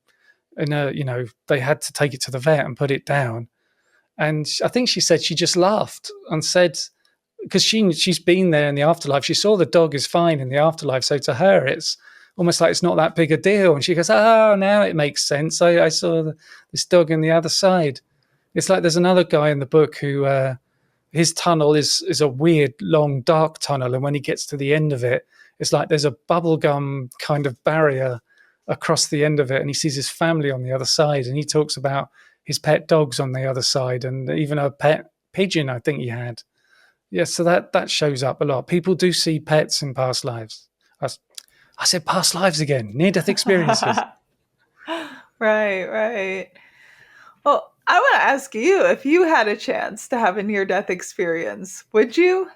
they had to take it to the vet and put it down. And I think she said she just laughed and said, because she's been there in the afterlife, she saw the dog is fine in the afterlife. So to her, it's almost like it's not that big a deal. And she goes, oh, now it makes sense. I saw this dog in the other side. It's like there's another guy in the book who his tunnel is a weird, long, dark tunnel. And when he gets to the end of it, it's like there's a bubblegum kind of barrier across the end of it. And he sees his family on the other side. And he talks about his pet dogs on the other side and even a pet pigeon, I think he had. Yeah, so that shows up a lot. People do see pets in past lives. I said past lives again, near-death experiences. Right. Well, I want to ask you, if you had a chance to have a near-death experience, would you?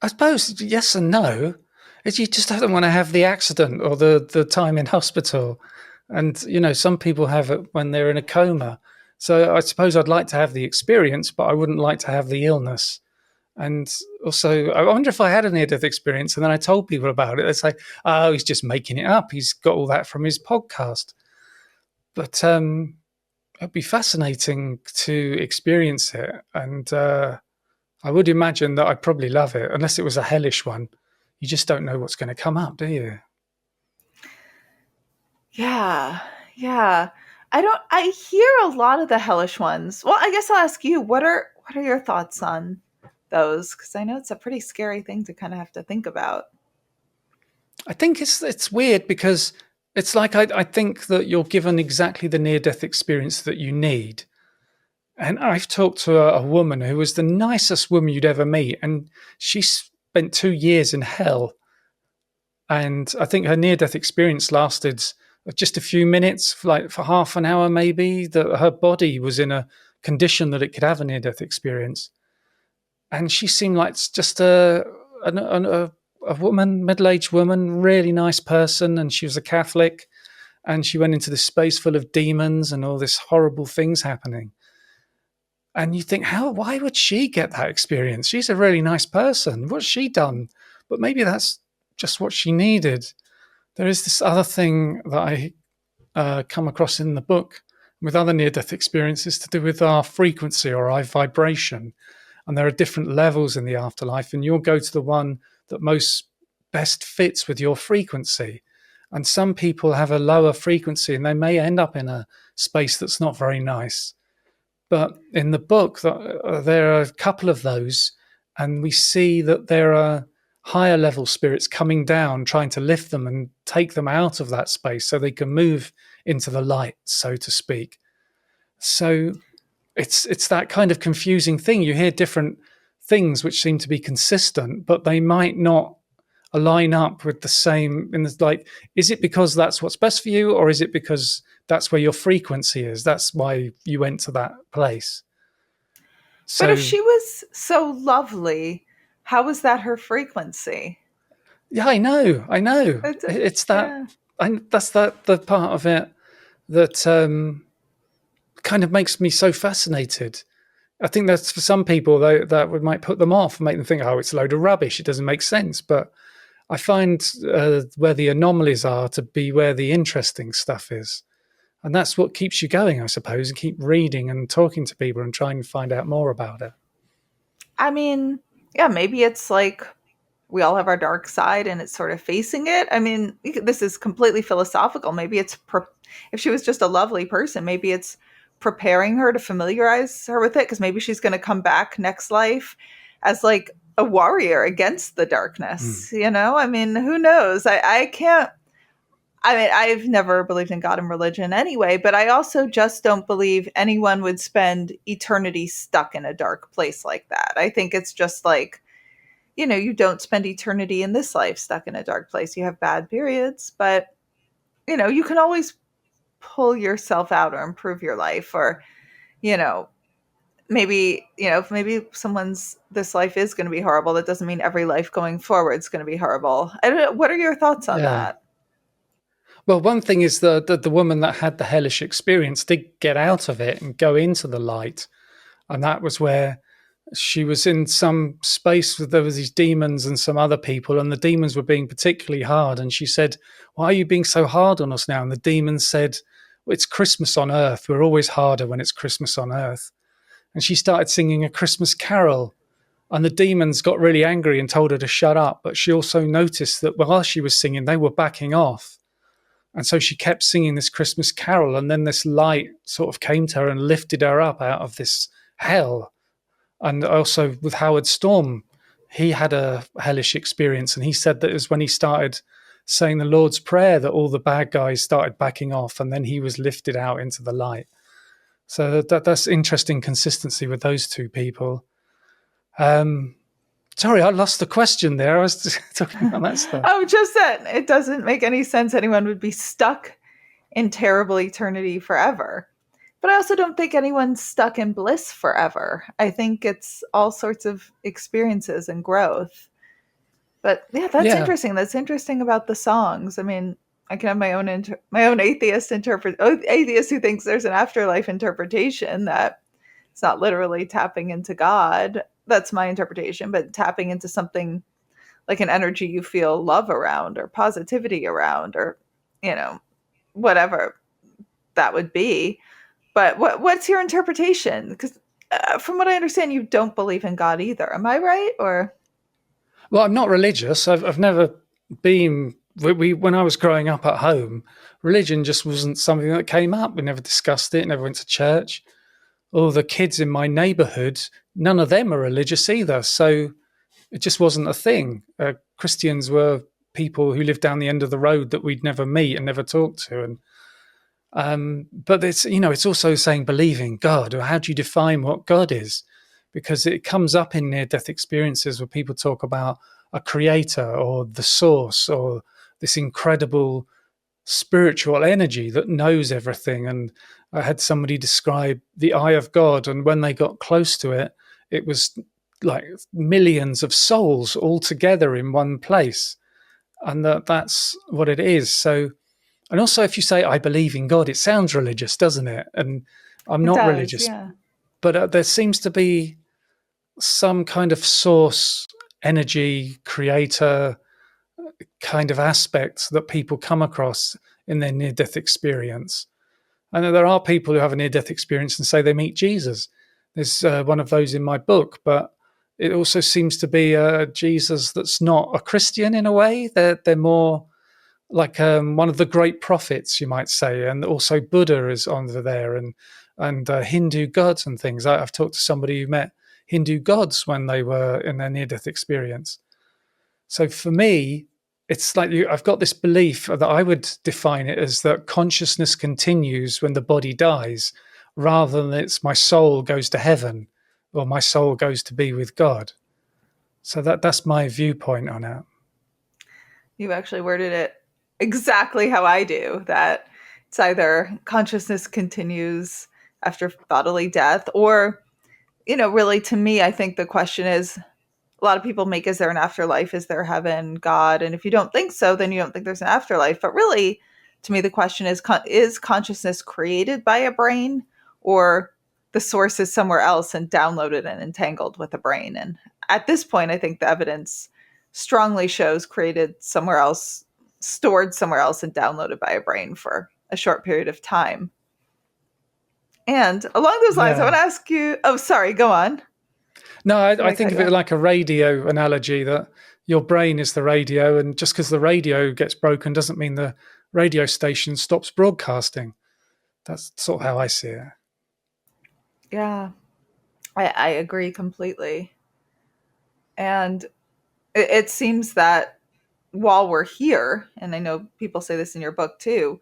I suppose yes and no. You just don't want to have the accident or the time in hospital. And, some people have it when they're in a coma. So I suppose I'd like to have the experience, but I wouldn't like to have the illness. And also, I wonder if I had a near-death experience and then I told people about it, they'd say, oh, he's just making it up. He's got all that from his podcast. But it'd be fascinating to experience it. And I would imagine that I'd probably love it, unless it was a hellish one. You just don't know what's going to come up, do you? Yeah. I hear a lot of the hellish ones. Well, I guess I'll ask you, what are your thoughts on those? Because I know it's a pretty scary thing to kind of have to think about. I think it's weird because it's like I think that you're given exactly the near-death experience that you need. And I've talked to a woman who was the nicest woman you'd ever meet, and she spent 2 years in hell. And I think her near-death experience lasted just a few minutes, for half an hour maybe, that her body was in a condition that it could have a near-death experience. And she seemed like just a a woman, middle-aged woman, really nice person, and she was a Catholic, and she went into this space full of demons and all this horrible things happening. And you think, why would she get that experience? She's a really nice person. What's she done? But maybe that's just what she needed. There is this other thing that I come across in the book with other near-death experiences to do with our frequency or our vibration. And there are different levels in the afterlife, and you'll go to the one that most best fits with your frequency. And some people have a lower frequency and they may end up in a space that's not very nice. But in the book, there are a couple of those, and we see that there are higher level spirits coming down, trying to lift them and take them out of that space so they can move into the light, so to speak. So it's that kind of confusing thing. You hear different things which seem to be consistent, but they might not align up with the same. And it's like, is it because that's what's best for you, or is it because that's where your frequency is? That's why you went to that place. So, but if she was so lovely, how was that her frequency? yeah, I know. It's that, yeah. that's the part of it that kind of makes me so fascinated. I think that's for some people that might put them off and make them think, oh, it's a load of rubbish. It doesn't make sense. But I find where the anomalies are to be where the interesting stuff is. And that's what keeps you going, I suppose, and keep reading and talking to people and trying to find out more about it. I mean, yeah, maybe it's like we all have our dark side and it's sort of facing it. I mean, this is completely philosophical. Maybe it's, if she was just a lovely person, maybe it's preparing her to familiarize her with it, because maybe she's going to come back next life as like a warrior against the darkness, you know? I mean, who knows? I can't, I mean, I've never believed in God and religion anyway, but I also just don't believe anyone would spend eternity stuck in a dark place like that. I think it's just like, you know, you don't spend eternity in this life stuck in a dark place. You have bad periods, but, you know, you can always pull yourself out or improve your life, or, you know, maybe this life is going to be horrible. That doesn't mean every life going forward is going to be horrible. I don't know. What are your thoughts on that? Well, one thing is the woman that had the hellish experience did get out of it and go into the light. And that was where she was in some space where there was these demons and some other people, and the demons were being particularly hard. And she said, why are you being so hard on us now? And the demons said, well, it's Christmas on Earth. We're always harder when it's Christmas on Earth. And she started singing a Christmas carol. And the demons got really angry and told her to shut up. But she also noticed that while she was singing, they were backing off. And so she kept singing this Christmas carol. And then this light sort of came to her and lifted her up out of this hell. And also with Howard Storm, he had a hellish experience. And he said that it was when he started saying the Lord's Prayer that all the bad guys started backing off. And then he was lifted out into the light. So that's interesting consistency with those two people. Sorry, I lost the question there. I was talking about that stuff. Oh, just that it doesn't make any sense anyone would be stuck in terrible eternity forever. But I also don't think anyone's stuck in bliss forever. I think it's all sorts of experiences and growth. But yeah, that's interesting. That's interesting about the songs. I mean, I can have my own atheist atheist who thinks there's an afterlife interpretation that it's not literally tapping into God. That's my interpretation, but tapping into something like an energy you feel love around or positivity around, or, you know, whatever that would be. But what's your interpretation? Because from what I understand, you don't believe in God either. Am I right? Or, well, I'm not religious. I've never been. When I was growing up at home, religion just wasn't something that came up. We never discussed it. Never went to church. All the kids in my neighborhood, none of them are religious either. So it just wasn't a thing. Christians were people who lived down the end of the road that we'd never meet and never talk to. And but it's, you know, it's also saying believing God, or how do you define what God is? Because it comes up in near-death experiences where people talk about a creator or the source or this incredible spiritual energy that knows everything. And I had somebody describe the eye of God, and when they got close to it, it was like millions of souls all together in one place, and that's what it is. So, and also, if you say I believe in God, it sounds religious, doesn't it? And I'm It not does, religious, yeah. but there seems to be some kind of source, energy, creator kind of aspects that people come across in their near-death experience. I know there are people who have a near-death experience and say they meet Jesus. There's one of those in my book, but it also seems to be a Jesus that's not a Christian in a way. They're more like one of the great prophets, you might say, and also Buddha is on there, and Hindu gods and things. I've talked to somebody who met Hindu gods when they were in their near-death experience. So for me, it's like I've got this belief that I would define it as that consciousness continues when the body dies, rather than it's my soul goes to heaven or my soul goes to be with God. So that's my viewpoint on it. You actually worded it exactly how I do, that it's either consciousness continues after bodily death, or, really to me, I think the question is, a lot of people make, is there an afterlife? Is there heaven, God? And if you don't think so, then you don't think there's an afterlife. But really, to me, the question is consciousness created by a brain, or the source is somewhere else and downloaded and entangled with the brain? And at this point, I think the evidence strongly shows created somewhere else, stored somewhere else, and downloaded by a brain for a short period of time. And along those lines, I want to ask you, oh, sorry, go on. No, I think of it like a radio analogy, that your brain is the radio, and just because the radio gets broken doesn't mean the radio station stops broadcasting. That's sort of how I see it. Yeah, I agree completely. And it seems that while we're here, and I know people say this in your book too,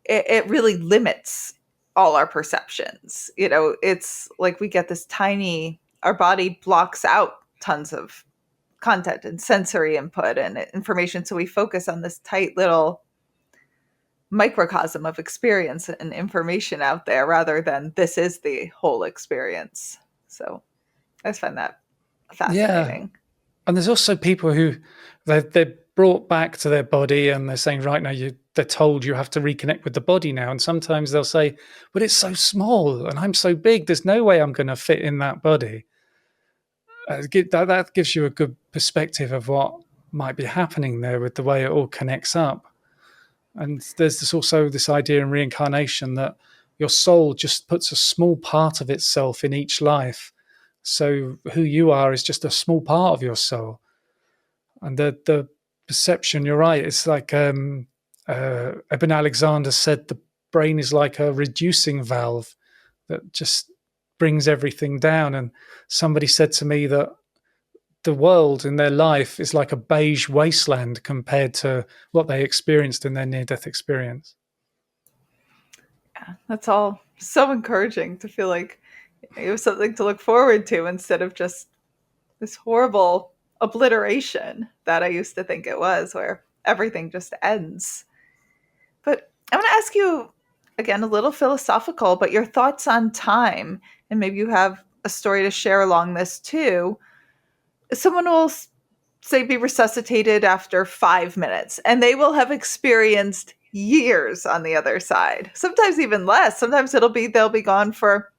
it really limits all our perceptions. It's like we get this tiny, our body blocks out tons of content and sensory input and information. So we focus on this tight little microcosm of experience and information out there, rather than this is the whole experience. So I just find that fascinating. Yeah. And there's also people who they're brought back to their body and they're saying, right now, they're told you have to reconnect with the body now. And sometimes they'll say, but it's so small and I'm so big, there's no way I'm going to fit in that body. That gives you a good perspective of what might be happening there with the way it all connects up. And there's also this idea in reincarnation that your soul just puts a small part of itself in each life. So who you are is just a small part of your soul. And the perception, you're right, it's like Eben Alexander said, the brain is like a reducing valve that just brings everything down. And somebody said to me that the world in their life is like a beige wasteland compared to what they experienced in their near-death experience. Yeah, that's all so encouraging to feel like you have something to look forward to instead of just this horrible obliteration that I used to think it was, where everything just ends. But I want to ask you again, a little philosophical, but your thoughts on time, and maybe you have a story to share along this too. Someone will say be resuscitated after 5 minutes, and they will have experienced years on the other side. Sometimes even less. Sometimes they'll be gone for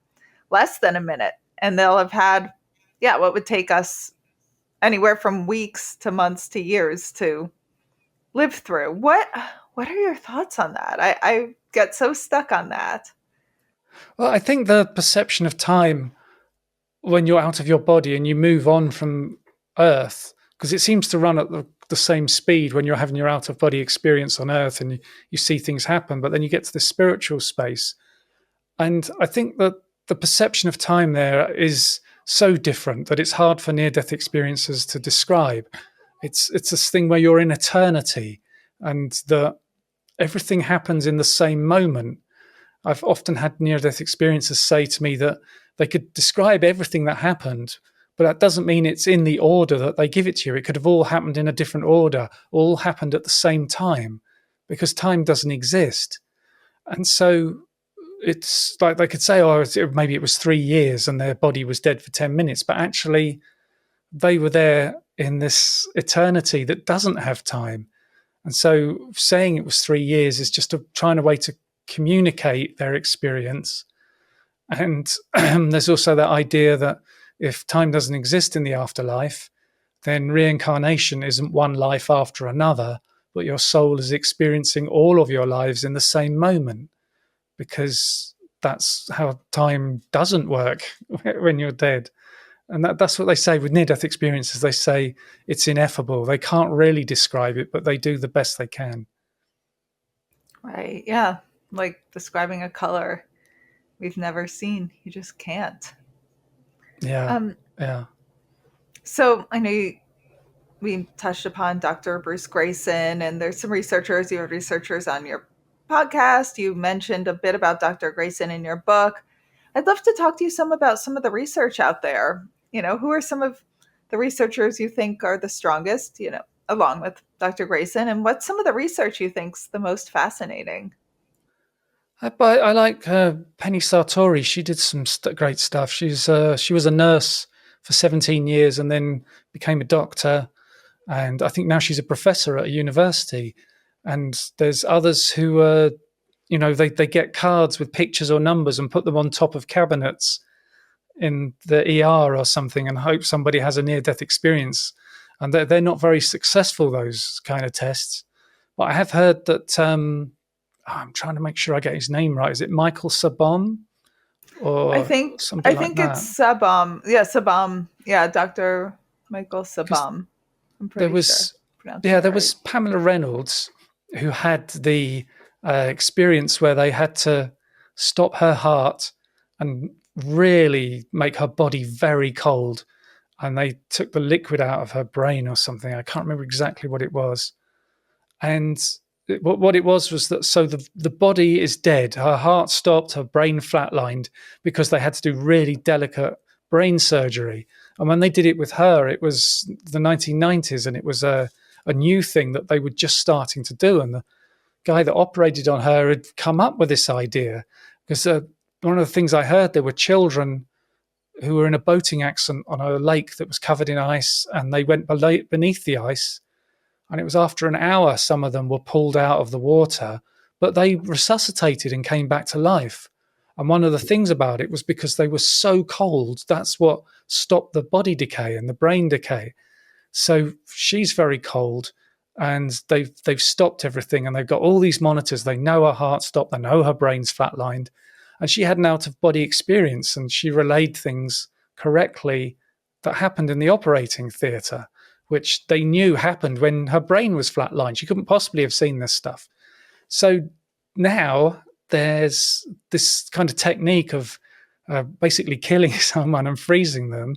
less than a minute, and they'll have had, what would take us anywhere from weeks to months to years to live through. What are your thoughts on that? I get so stuck on that. Well, I think the perception of time when you're out of your body and you move on from Earth, because it seems to run at the same speed when you're having your out of body experience on Earth and you see things happen, but then you get to the spiritual space. And I think that the perception of time there is so different that it's hard for near-death experiences to describe. It's this thing where you're in eternity and that everything happens in the same moment. I've often had near-death experiences say to me that they could describe everything that happened, but that doesn't mean it's in the order that they give it to you. It could have all happened in a different order, all happened at the same time, because time doesn't exist. And so it's like they could say, oh, maybe it was 3 years and their body was dead for 10 minutes, but actually they were there in this eternity that doesn't have time. And so saying it was 3 years is just trying a way to communicate their experience. And there's also that idea that if time doesn't exist in the afterlife, then reincarnation isn't one life after another, but your soul is experiencing all of your lives in the same moment, because that's how time doesn't work when you're dead. And that's what they say with near-death experiences. They say it's ineffable. They can't really describe it, but they do the best they can. Right. Yeah. Like describing a color we've never seen. You just can't. Yeah. Yeah. So I know we touched upon Dr. Bruce Grayson, and there's some researchers. You have researchers on your podcast. You mentioned a bit about Dr. Grayson in your book. I'd love to talk to you some about some of the research out there. Who are some of the researchers you think are the strongest, along with Dr. Grayson, and what's some of the research you think's the most fascinating? I like Penny Sartori. She did some great stuff. She was a nurse for 17 years and then became a doctor. And I think now she's a professor at a university. And there's others who they get cards with pictures or numbers and put them on top of cabinets in the ER or something and hope somebody has a near-death experience. And they're not very successful, those kind of tests. But I have heard that I'm trying to make sure I get his name right. Is it Michael Sabom or I think something like that? it's Sabam. Yeah, Sabam. Yeah, Dr. Michael Sabam. I'm pretty sure. There was Pamela Reynolds who had the experience where they had to stop her heart and really make her body very cold, and they took the liquid out of her brain or something. I can't remember exactly what it was. And what it was that so the body is dead, her heart stopped, her brain flatlined, because they had to do really delicate brain surgery. And when they did it with her, it was the 1990s, and it was a new thing that they were just starting to do. And the guy that operated on her had come up with this idea, because one of the things I heard, there were children who were in a boating accident on a lake that was covered in ice, and they went beneath the ice. And it was after an hour, some of them were pulled out of the water, but they resuscitated and came back to life. And one of the things about it was because they were so cold, that's what stopped the body decay and the brain decay. So she's very cold, and they've stopped everything, and they've got all these monitors. They know her heart stopped, they know her brain's flatlined, and she had an out-of-body experience, and she relayed things correctly that happened in the operating theatre, which they knew happened when her brain was flatlined. She couldn't possibly have seen this stuff. So now there's this kind of technique of basically killing someone and freezing them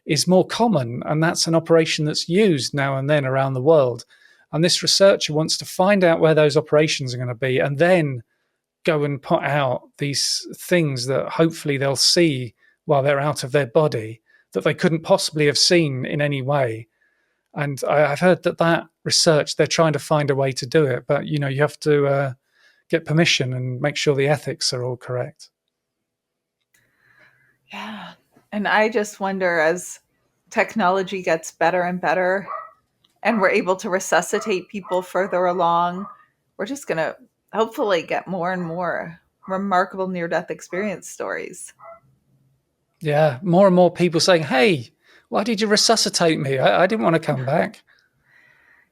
is more common, and that's an operation that's used now and then around the world. And this researcher wants to find out where those operations are going to be and then go and put out these things that hopefully they'll see while they're out of their body that they couldn't possibly have seen in any way. And I've heard that research, they're trying to find a way to do it, but you have to get permission and make sure the ethics are all correct. Yeah. And I just wonder, as technology gets better and better and we're able to resuscitate people further along, we're just going to hopefully get more and more remarkable near-death experience stories. Yeah, more and more people saying, hey, why did you resuscitate me? I didn't want to come back.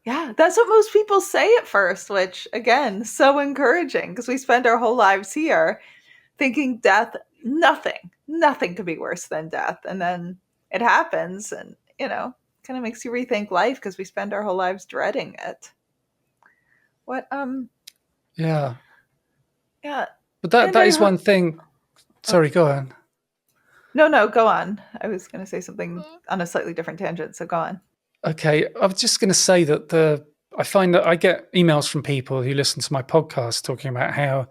Yeah, that's what most people say at first, which, again, so encouraging, because we spend our whole lives here thinking death, nothing could be worse than death. And then it happens and, kind of makes you rethink life because we spend our whole lives dreading it. Yeah. Yeah. But that is one thing. Sorry, go on. No, go on. I was going to say something on a slightly different tangent, so go on. Okay, I was just going to say that I find that I get emails from people who listen to my podcast talking about how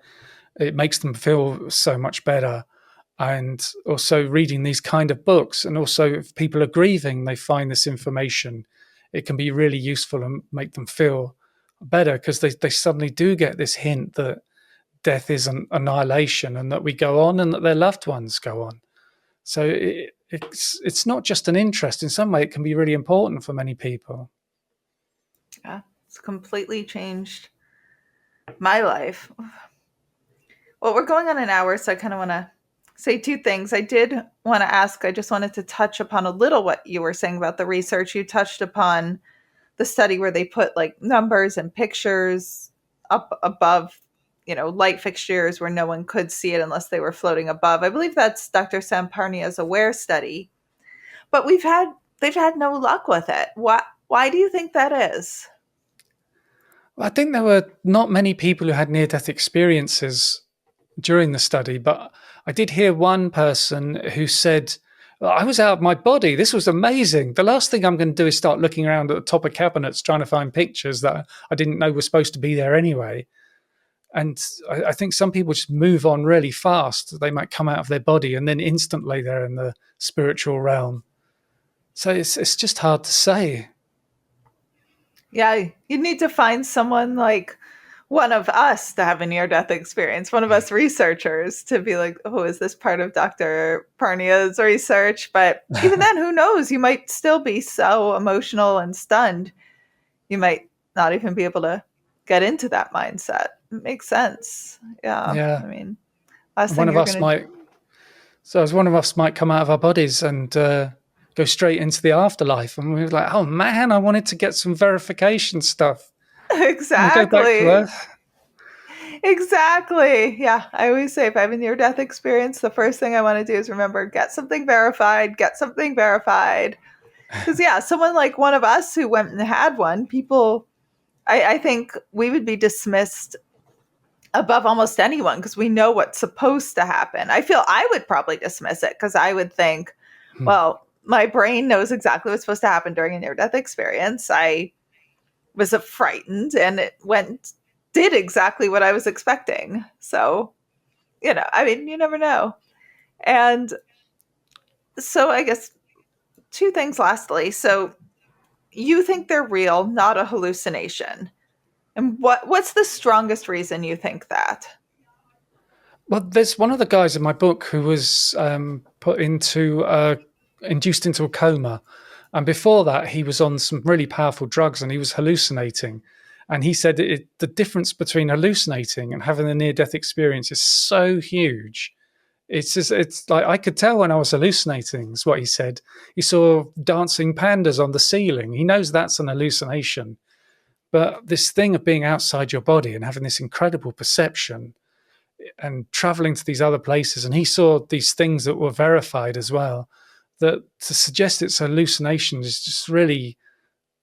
it makes them feel so much better, and also reading these kind of books. And also, if people are grieving, they find this information. It can be really useful and make them feel better, because they suddenly do get this hint that death isn't annihilation and that we go on and that their loved ones go on. So it's not just an interest. In some way, it can be really important for many people. Yeah, it's completely changed my life. Well, we're going on an hour, so I kind of want to say two things. I did want to ask, I just wanted to touch upon a little what you were saying about the research. You touched upon the study where they put like numbers and pictures up above, light fixtures where no one could see it unless they were floating above. I believe that's Dr. Samparnia's AWARE study. But they've had no luck with it. Why do you think that is? Well, I think there were not many people who had near-death experiences during the study, but I did hear one person who said, I was out of my body. This was amazing. The last thing I'm going to do is start looking around at the top of cabinets trying to find pictures that I didn't know were supposed to be there anyway. And I think some people just move on really fast. They might come out of their body and then instantly they're in the spiritual realm. So it's just hard to say. Yeah, you need to find someone like one of us to have a near-death experience, one of us researchers to be like, oh, is this part of Dr. Parnia's research? But even then, who knows? You might still be so emotional and stunned. You might not even be able to get into that mindset. It makes sense. Yeah. I mean, last thing you're going to do. So as one of us might come out of our bodies and go straight into the afterlife. And we were like, oh man, I wanted to get some verification stuff. Exactly. Go back to Earth. Exactly. Yeah. I always say if I have a near-death experience, the first thing I want to do is remember, get something verified. Because yeah, someone like one of us who went and had one, people, I think we would be dismissed above almost anyone because we know what's supposed to happen. I feel I would probably dismiss it because I would think, well, my brain knows exactly what's supposed to happen during a near-death experience. I was frightened and it did exactly what I was expecting. So, I mean, you never know. And so I guess two things lastly. So you think they're real, not a hallucination. And what's the strongest reason you think that? Well, there's one of the guys in my book who was induced into a coma. And before that, he was on some really powerful drugs and he was hallucinating. And he said the difference between hallucinating and having a near-death experience is so huge. It's like I could tell when I was hallucinating, is what he said. He saw dancing pandas on the ceiling. He knows that's an hallucination. But this thing of being outside your body and having this incredible perception and traveling to these other places, and he saw these things that were verified as well, that to suggest it's a hallucination is just really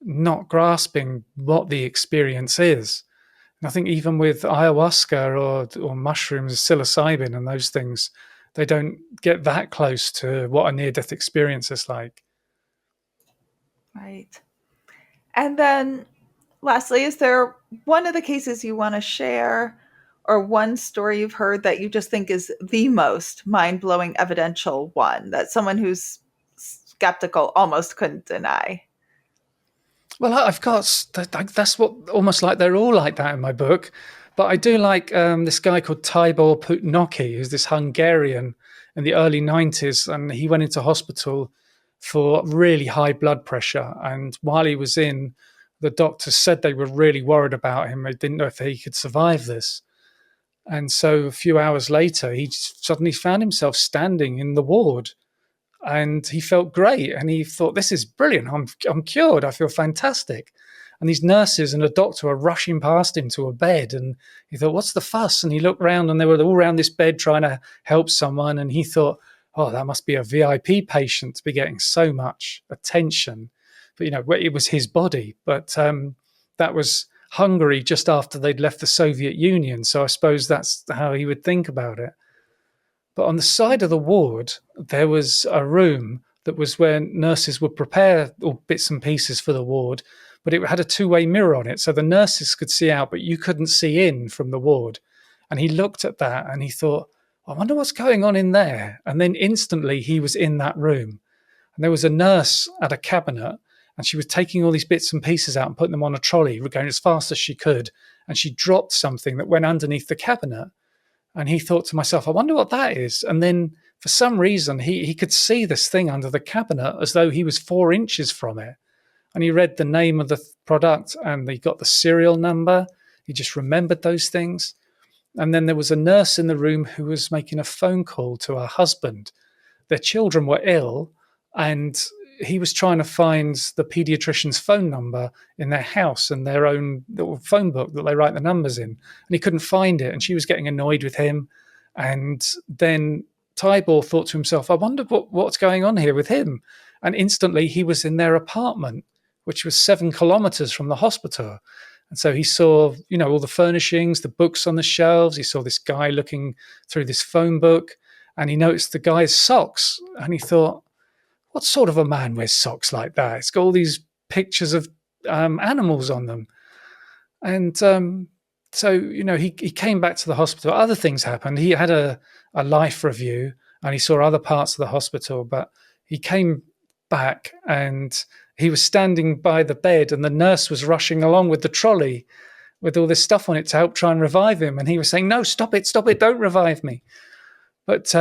not grasping what the experience is. And I think even with ayahuasca or mushrooms, psilocybin and those things, they don't get that close to what a near-death experience is like. Right. And then lastly, is there one of the cases you want to share or one story you've heard that you just think is the most mind-blowing evidential one that someone who's skeptical almost couldn't deny? Well, I've got, that's what, almost like they're all like that in my book. But I do like this guy called Tibor Putnoki, who's this Hungarian in the early 90s. And he went into hospital for really high blood pressure. And while he was in, the doctors said they were really worried about him. They didn't know if he could survive this. And so a few hours later, he suddenly found himself standing in the ward. And he felt great. And he thought, this is brilliant. I'm cured. I feel fantastic. And these nurses and a doctor were rushing past him to a bed. And he thought, what's the fuss? And he looked around and they were all around this bed trying to help someone. And he thought, oh, that must be a VIP patient to be getting so much attention. But, it was his body. But that was Hungary just after they'd left the Soviet Union. So I suppose that's how he would think about it. But on the side of the ward, there was a room that was where nurses would prepare all bits and pieces for the ward, but it had a two-way mirror on it. So the nurses could see out, but you couldn't see in from the ward. And he looked at that and he thought, I wonder what's going on in there. And then instantly he was in that room. And there was a nurse at a cabinet and she was taking all these bits and pieces out and putting them on a trolley, going as fast as she could. And she dropped something that went underneath the cabinet. And he thought to myself, I wonder what that is. And then for some reason, he could see this thing under the cabinet as though he was 4 inches from it. And he read the name of the product and he got the serial number. He just remembered those things. And then there was a nurse in the room who was making a phone call to her husband. Their children were ill, and he was trying to find the pediatrician's phone number in their house and their own little phone book that they write the numbers in. And he couldn't find it. And she was getting annoyed with him. And then Tybor thought to himself, I wonder what's going on here with him. And instantly he was in their apartment, which was 7 kilometers from the hospital. And so he saw, all the furnishings, the books on the shelves. He saw this guy looking through this phone book, and he noticed the guy's socks. And he thought, what sort of a man wears socks like that? It's got all these pictures of animals on them. And so, he came back to the hospital. Other things happened. He had a life review, and he saw other parts of the hospital, but he came back and he was standing by the bed, and the nurse was rushing along with the trolley with all this stuff on it to help try and revive him. And he was saying, no, stop it, don't revive me. But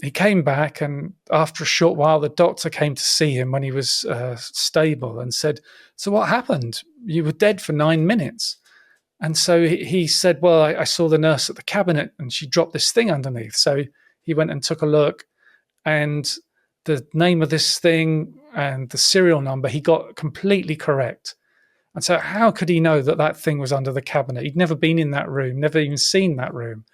he came back, and after a short while, the doctor came to see him when he was stable and said, so what happened? You were dead for 9 minutes. And so he said, well, I saw the nurse at the cabinet and she dropped this thing underneath. So he went and took a look, and the name of this thing and the serial number, he got completely correct. And so how could he know that that thing was under the cabinet? He'd never been in that room, never even seen that room.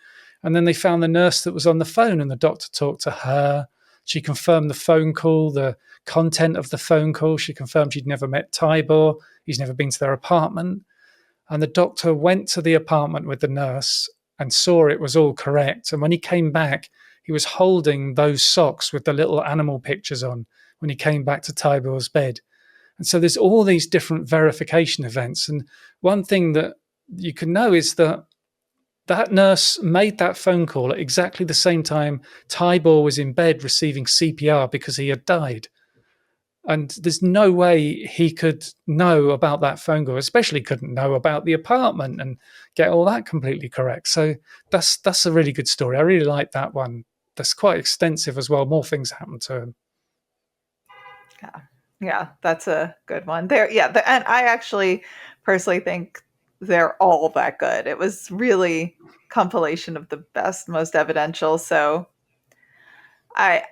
And then they found the nurse that was on the phone, and the doctor talked to her. She confirmed the phone call, the content of the phone call. She confirmed she'd never met Tybor. He's never been to their apartment. And the doctor went to the apartment with the nurse and saw it was all correct. And when he came back, he was holding those socks with the little animal pictures on when he came back to Tybor's bed. And so there's all these different verification events. And one thing that you can know is that that nurse made that phone call at exactly the same time Tybor was in bed receiving CPR because he had died. And there's no way he could know about that phone call, especially couldn't know about the apartment and get all that completely correct. So that's a really good story. I really like that one. That's quite extensive as well. More things happen to him. Yeah, that's a good one. And I actually personally think they're all that good. It was really compilation of the best, most evidential. So I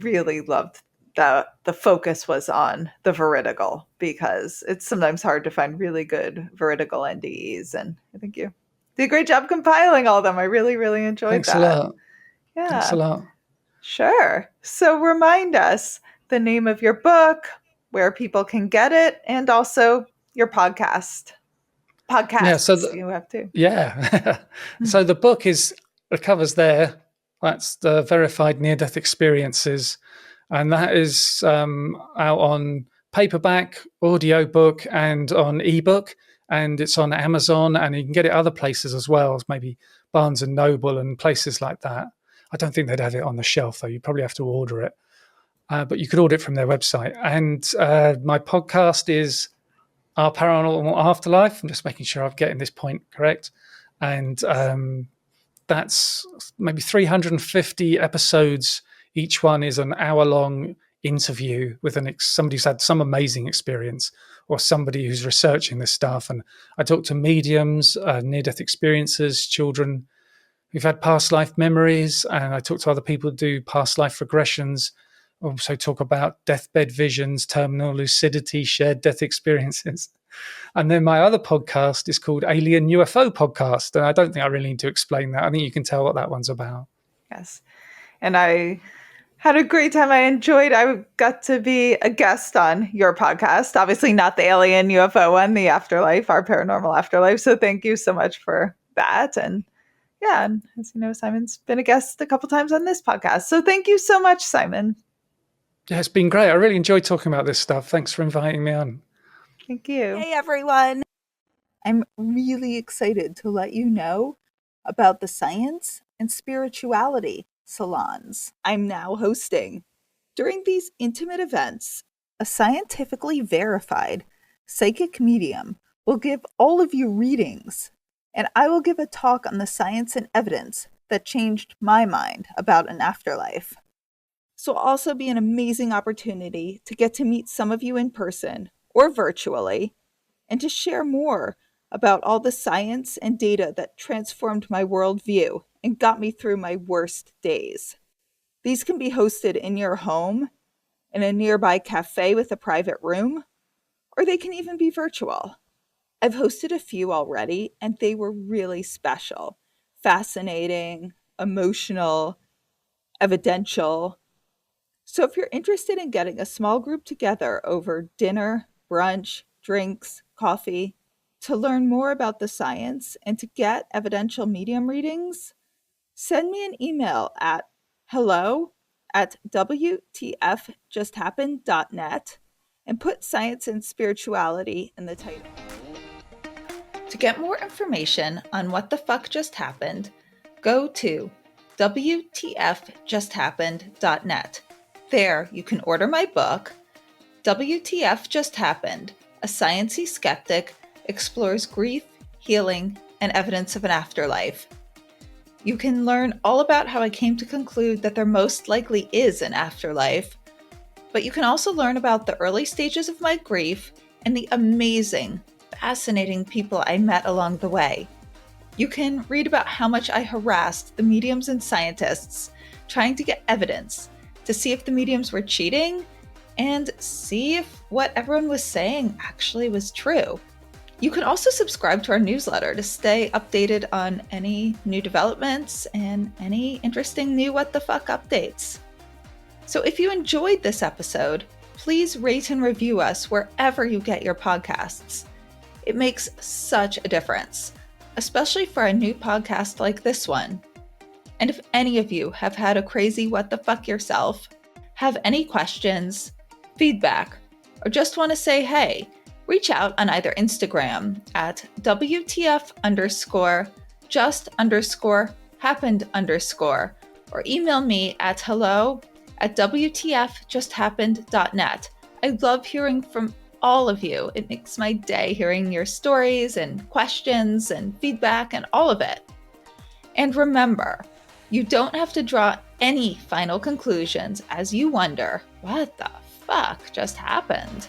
really loved that the focus was on the veridical, because it's sometimes hard to find really good veridical NDEs. And I think you did a great job compiling all of them. I really, really enjoyed that. Thanks a lot. Yeah. Thanks a lot. Sure. So remind us the name of your book, where people can get it, and also your podcasts. Yeah, so you have to. Yeah. So the book covers there. That's the Verified Near-Death Experiences. And that is out on paperback, audiobook, and on ebook. And it's on Amazon, and you can get it other places as well, maybe Barnes and Noble and places like that. I don't think they'd have it on the shelf, though. You probably have to order it. But you could order it from their website. And my podcast is Our Paranormal Afterlife. I'm just making sure I'm getting this point correct. And that's maybe 350 episodes. Each one is an hour-long interview with somebody who's had some amazing experience, or somebody who's researching this stuff. And I talk to mediums, near-death experiences, children who've had past life memories, and I talk to other people who do past life regressions. Also talk about deathbed visions, terminal lucidity, shared death experiences. And then my other podcast is called Alien UFO Podcast. And I don't think I really need to explain that. I think you can tell what that one's about. Yes. And I had a great time. I got to be a guest on your podcast. Obviously not the Alien UFO one, the Afterlife, Our Paranormal Afterlife. So thank you so much for that. And yeah, and as you know, Simon's been a guest a couple times on this podcast. So thank you so much, Simon. Yeah, it's been great. I really enjoyed talking about this stuff. Thanks for inviting me on. Thank you. Hey, everyone. I'm really excited to let you know about the science and spirituality salons I'm now hosting. During these intimate events, a scientifically verified psychic medium will give all of you readings and I will give a talk on the science and evidence that changed my mind about an afterlife. This will also be an amazing opportunity to get to meet some of you in person or virtually, and to share more about all the science and data that transformed my worldview and got me through my worst days. These can be hosted in your home, in a nearby cafe with a private room, or they can even be virtual. I've hosted a few already, and they were really special, fascinating, emotional, evidential. So if you're interested in getting a small group together over dinner, brunch, drinks, coffee, to learn more about the science and to get evidential medium readings, send me an email at hello@wtfjusthappened.net and put science and spirituality in the title. To get more information on what the fuck just happened, go to wtfjusthappened.net. There, you can order my book, WTF Just Happened, A Sciencey Skeptic Explores Grief, Healing, and Evidence of an Afterlife. You can learn all about how I came to conclude that there most likely is an afterlife, but you can also learn about the early stages of my grief and the amazing, fascinating people I met along the way. You can read about how much I harassed the mediums and scientists trying to get evidence to see if the mediums were cheating and see if what everyone was saying actually was true. You can also subscribe to our newsletter to stay updated on any new developments and any interesting new what the fuck updates. So if you enjoyed this episode, please rate and review us wherever you get your podcasts. It makes such a difference, especially for a new podcast like this one. And if any of you have had a crazy what the fuck yourself, have any questions, feedback, or just want to say hey, reach out on either Instagram at WTF_just_happened_, or email me at hello@wtfjusthappened.net. I love hearing from all of you. It makes my day hearing your stories and questions and feedback and all of it. And remember, you don't have to draw any final conclusions as you wonder, what the fuck just happened?